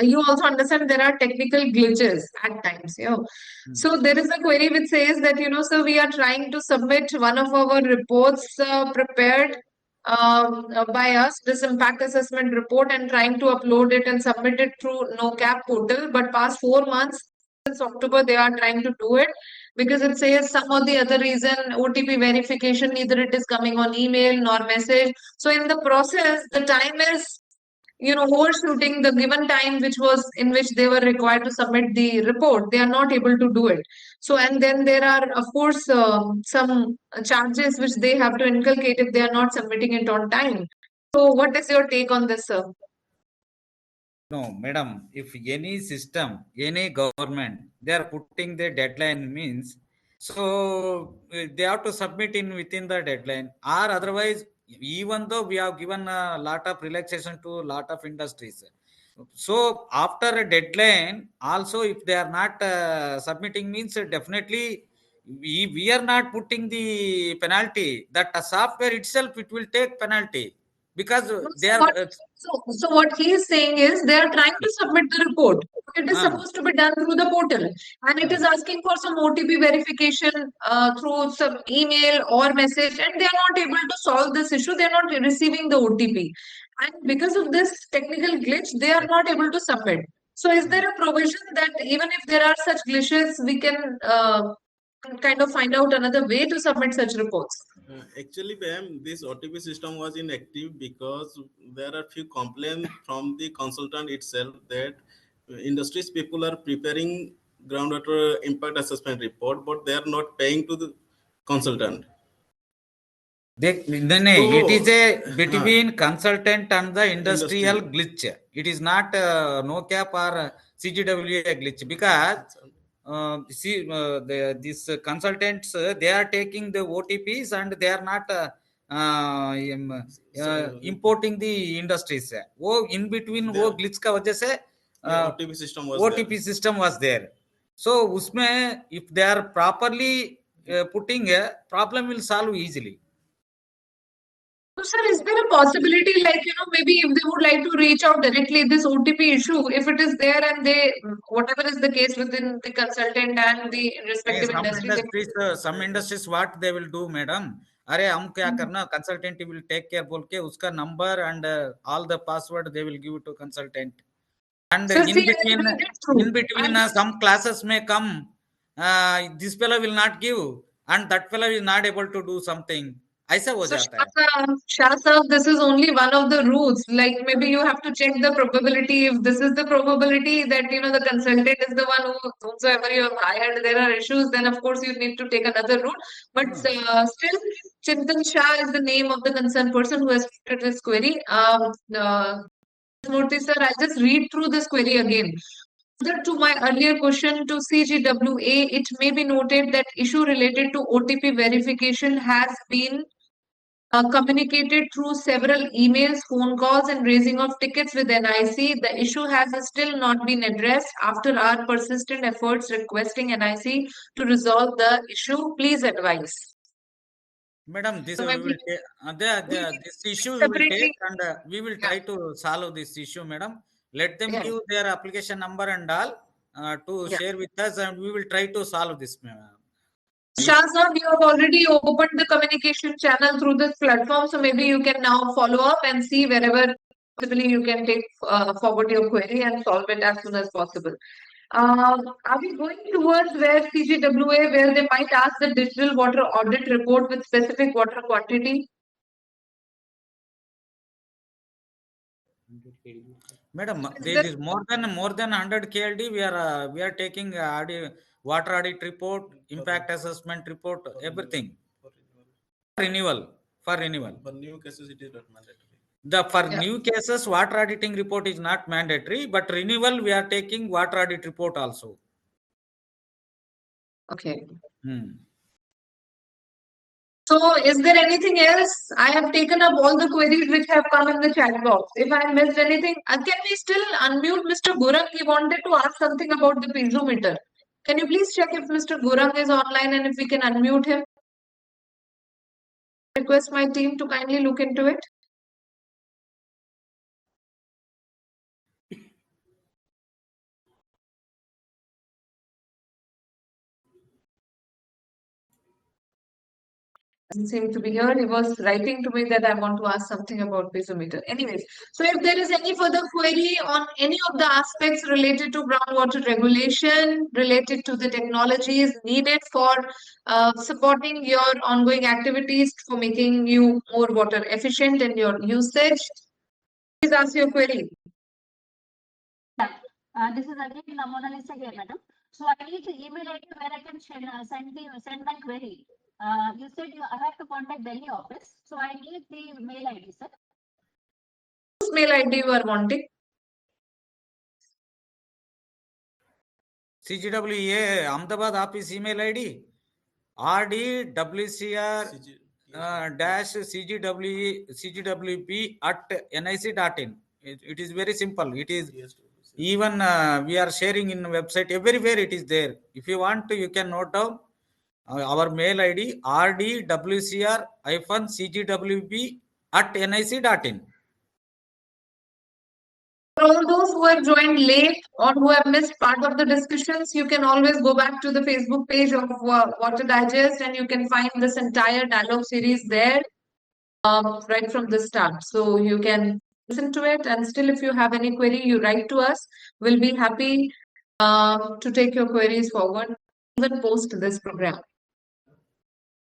you also understand there are technical glitches at times, you know. So there is a query which says that, so we are trying to submit one of our reports prepared by us, this impact assessment report, and trying to upload it and submit it through NoCap portal. But past 4 months, since October, they are trying to do it because it says some or the other reason, OTP verification, neither it is coming on email nor message. So in the process, the time is, overshooting the given time which was in which they were required to submit the report. They are not able to do it. So, and then there are, of course, some charges which they have to inculcate if they are not submitting it on time. So what is your take on this, sir? No, madam, if any system, any government, they are putting the deadline means, so they have to submit in within the deadline, or otherwise, even though we have given a lot of relaxation to a lot of industries. So after a deadline, also if they are not submitting means definitely we are not putting the penalty. That software itself, it will take penalty because they are. So what he is saying is they are trying to submit the report. It is supposed to be done through the portal, and it is asking for some OTP verification through some email or message, and they are not able to solve this issue. They are not receiving the OTP, and because of this technical glitch, they are not able to submit. So is there a provision that even if there are such glitches, we can kind of find out another way to submit such reports? Actually, ma'am, this OTP system was inactive because there are few complaints from the consultant itself that industries people are preparing groundwater impact assessment report, but they are not paying to the consultant. It is a between consultant and the industrial glitch. It is not NoCap or CGWA glitch because these consultants, they are taking the OTPs and they are not importing the industries. वो in between वो glitch का वजह से OTP system was there. So उसमें if they are properly putting a problem will solve easily. So, sir, is there a possibility, like, maybe if they would like to reach out directly, this OTP issue, if it is there and they, whatever is the case within the consultant and the respective industry. Some industries, what they will do, madam? अरे हम क्या करना, consultant will take care बोल के उसका number and all the password they will give it to consultant. And So, in between some classes may come, this fellow will not give and that fellow is not able to do something. ऐसा हो जाता है. Shah sir, this is only one of the routes. Like, maybe you have to check the probability. If this is the probability that, the consultant is the one whomsoever you have hired, there are issues, then of course you need to take another route. But still, Chintan Shah is the name of the concerned person who has put this query. Murthy sir, I'll just read through this query again. To my earlier question to CGWA, it may be noted that issue related to OTP verification has been communicated through several emails, phone calls, and raising of tickets with NIC. The issue has still not been addressed. After our persistent efforts requesting NIC to resolve the issue, please advise. Madam, this So we maybe will take, this issue we will take separately. and we will try to solve this issue, madam. Let them Yeah. give their application number and all to Yeah. share with us, and we will try to solve this. Shahzad, you have already opened the communication channel through this platform, so maybe you can now follow up and see wherever possibly you can take forward your query and solve it as soon as possible. Are we going towards where CGWA, where they might ask the digital water audit report with specific water quantity? Madam, Is there there- is more than 100 KLD. We are taking water audit report, impact assessment report, everything. Renewal for renewal. For new cases, it is not mandatory. For Yeah. new cases, water auditing report is not mandatory, but renewal we are taking water audit report also. Okay. Hmm. So, is there anything else? I have taken up all the queries which have come in the chat box. If I missed anything, can we still unmute Mr. Gurang? He wanted to ask something about the piezometer. Can you please check if Mr. Gurang is online and if we can unmute him? Request my team to kindly look into it. Doesn't seem to be here. He was writing to me that I want to ask something about piezometer. Anyways, so if there is any further query on any of the aspects related to groundwater regulation, related to the technologies needed for supporting your ongoing activities for making you more water efficient in your usage, please ask your query. This is again Mona Lisa here, madam. So I need the email ID where I can send my query. You said I have to contact Delhi office, so I need the mail ID, sir. Whose mail ID you are wanting? CGWA Ahmedabad office email ID rdwcr dash cgwp at nic.in. It is very simple. It is even we are sharing in website everywhere. It is there. If you want to, you can note down our mail ID rdwcr cgwp at nic.in. For all those who have joined late or who have missed part of the discussions, you can always go back to the Facebook page of Water Digest and you can find this entire dialogue series there right from the start. So you can listen to it, and still if you have any query, you write to us. We'll be happy to take your queries forward, even post this program.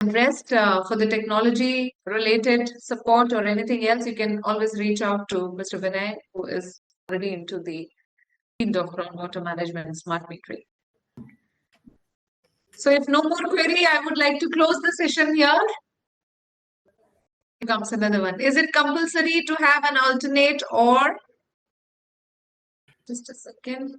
And rest for the technology related support or anything else, you can always reach out to Mr. Vinay, who is already into the field of groundwater management and smart metering. So if no more query, I would like to close the session here. Here comes another one. Is it compulsory to have an alternate or just a second?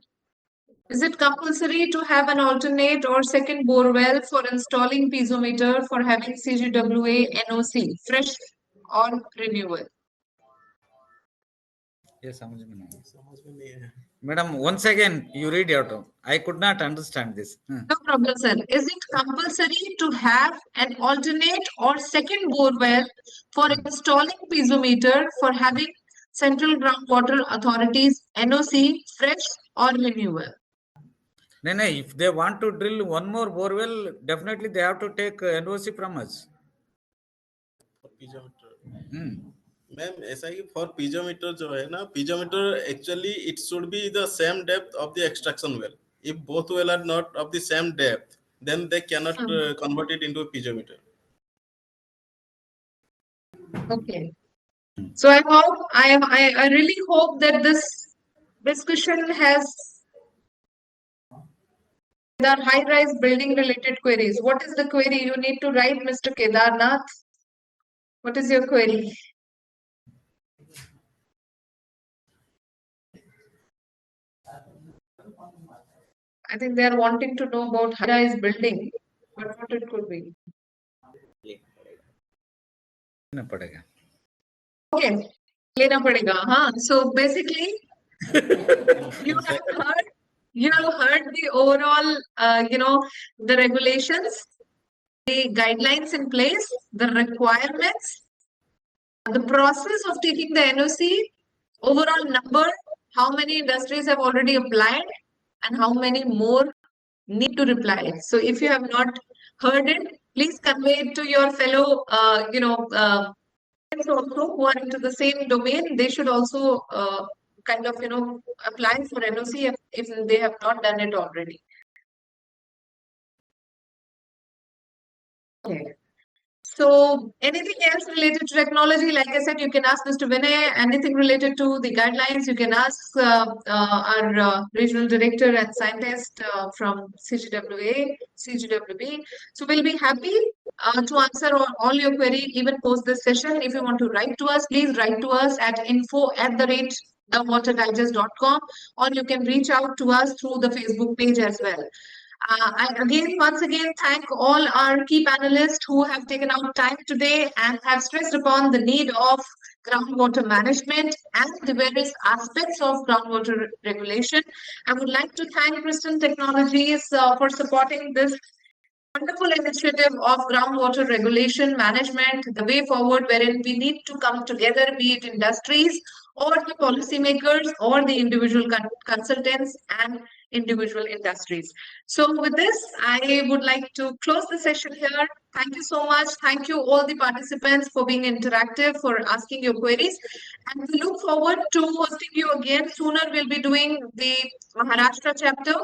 Is it compulsory to have an alternate or second bore well for installing piezometer for having CGWA NOC, fresh or renewal? Yes, Madam, once again you read out. I could not understand this. No problem, sir. Is it compulsory to have an alternate or second bore well for installing piezometer for having Central Groundwater Authority's NOC, fresh or renewal? No, if they want to drill one more borewell, definitely they have to take NOC from us. Ma'am ऐसा ही for piezometer जो है ना piezometer actually it should be the same depth of the extraction well if both well are not of the same depth then they cannot convert it into a piezometer. Okay. So I really hope that this discussion has the high-rise building related queries. What is the query you need to write, Mr. Kedarnath? What is your query? I think they are wanting to know about high-rise building, but what it could be. Okay, lena padega, huh? So basically, you have heard the overall, the regulations, the guidelines in place, the requirements, the process of taking the NOC, overall number, how many industries have already applied, and how many more need to reply. So if you have not heard it, please convey it to your fellow, friends also who are into the same domain. They should also apply for NOC if they have not done it already. Okay. So anything else related to technology, like I said, you can ask Mr. Vinay. Anything related to the guidelines, you can ask our regional director and scientist from CGWB. So we'll be happy to answer all your query, even post this session. If you want to write to us, please write to us at info@thewaterdigest.com, or you can reach out to us through the Facebook page as well. I once again thank all our key panelists who have taken out time today and have stressed upon the need of groundwater management and the various aspects of groundwater regulation. I would like to thank Kritsnam Technologies for supporting this wonderful initiative of groundwater regulation management, the way forward wherein we need to come together, be it industries or the policymakers or the individual consultants and individual industries. So with this, I would like to close the session here. Thank you so much. Thank you all the participants for being interactive, for asking your queries. And we look forward to hosting you again. Sooner we'll be doing the Maharashtra chapter.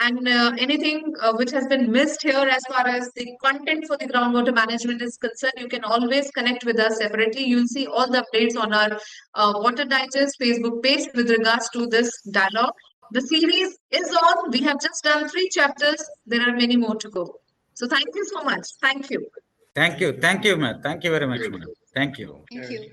And anything which has been missed here as far as the content for the groundwater management is concerned, you can always connect with us separately. You'll see all the updates on our Water Digest Facebook page with regards to this dialogue. The series is on. We have just done 3 chapters. There are many more to go. So thank you so much. Thank you. Thank you. Thank you, ma'am. Thank you very much, madam. Thank you. Thank you.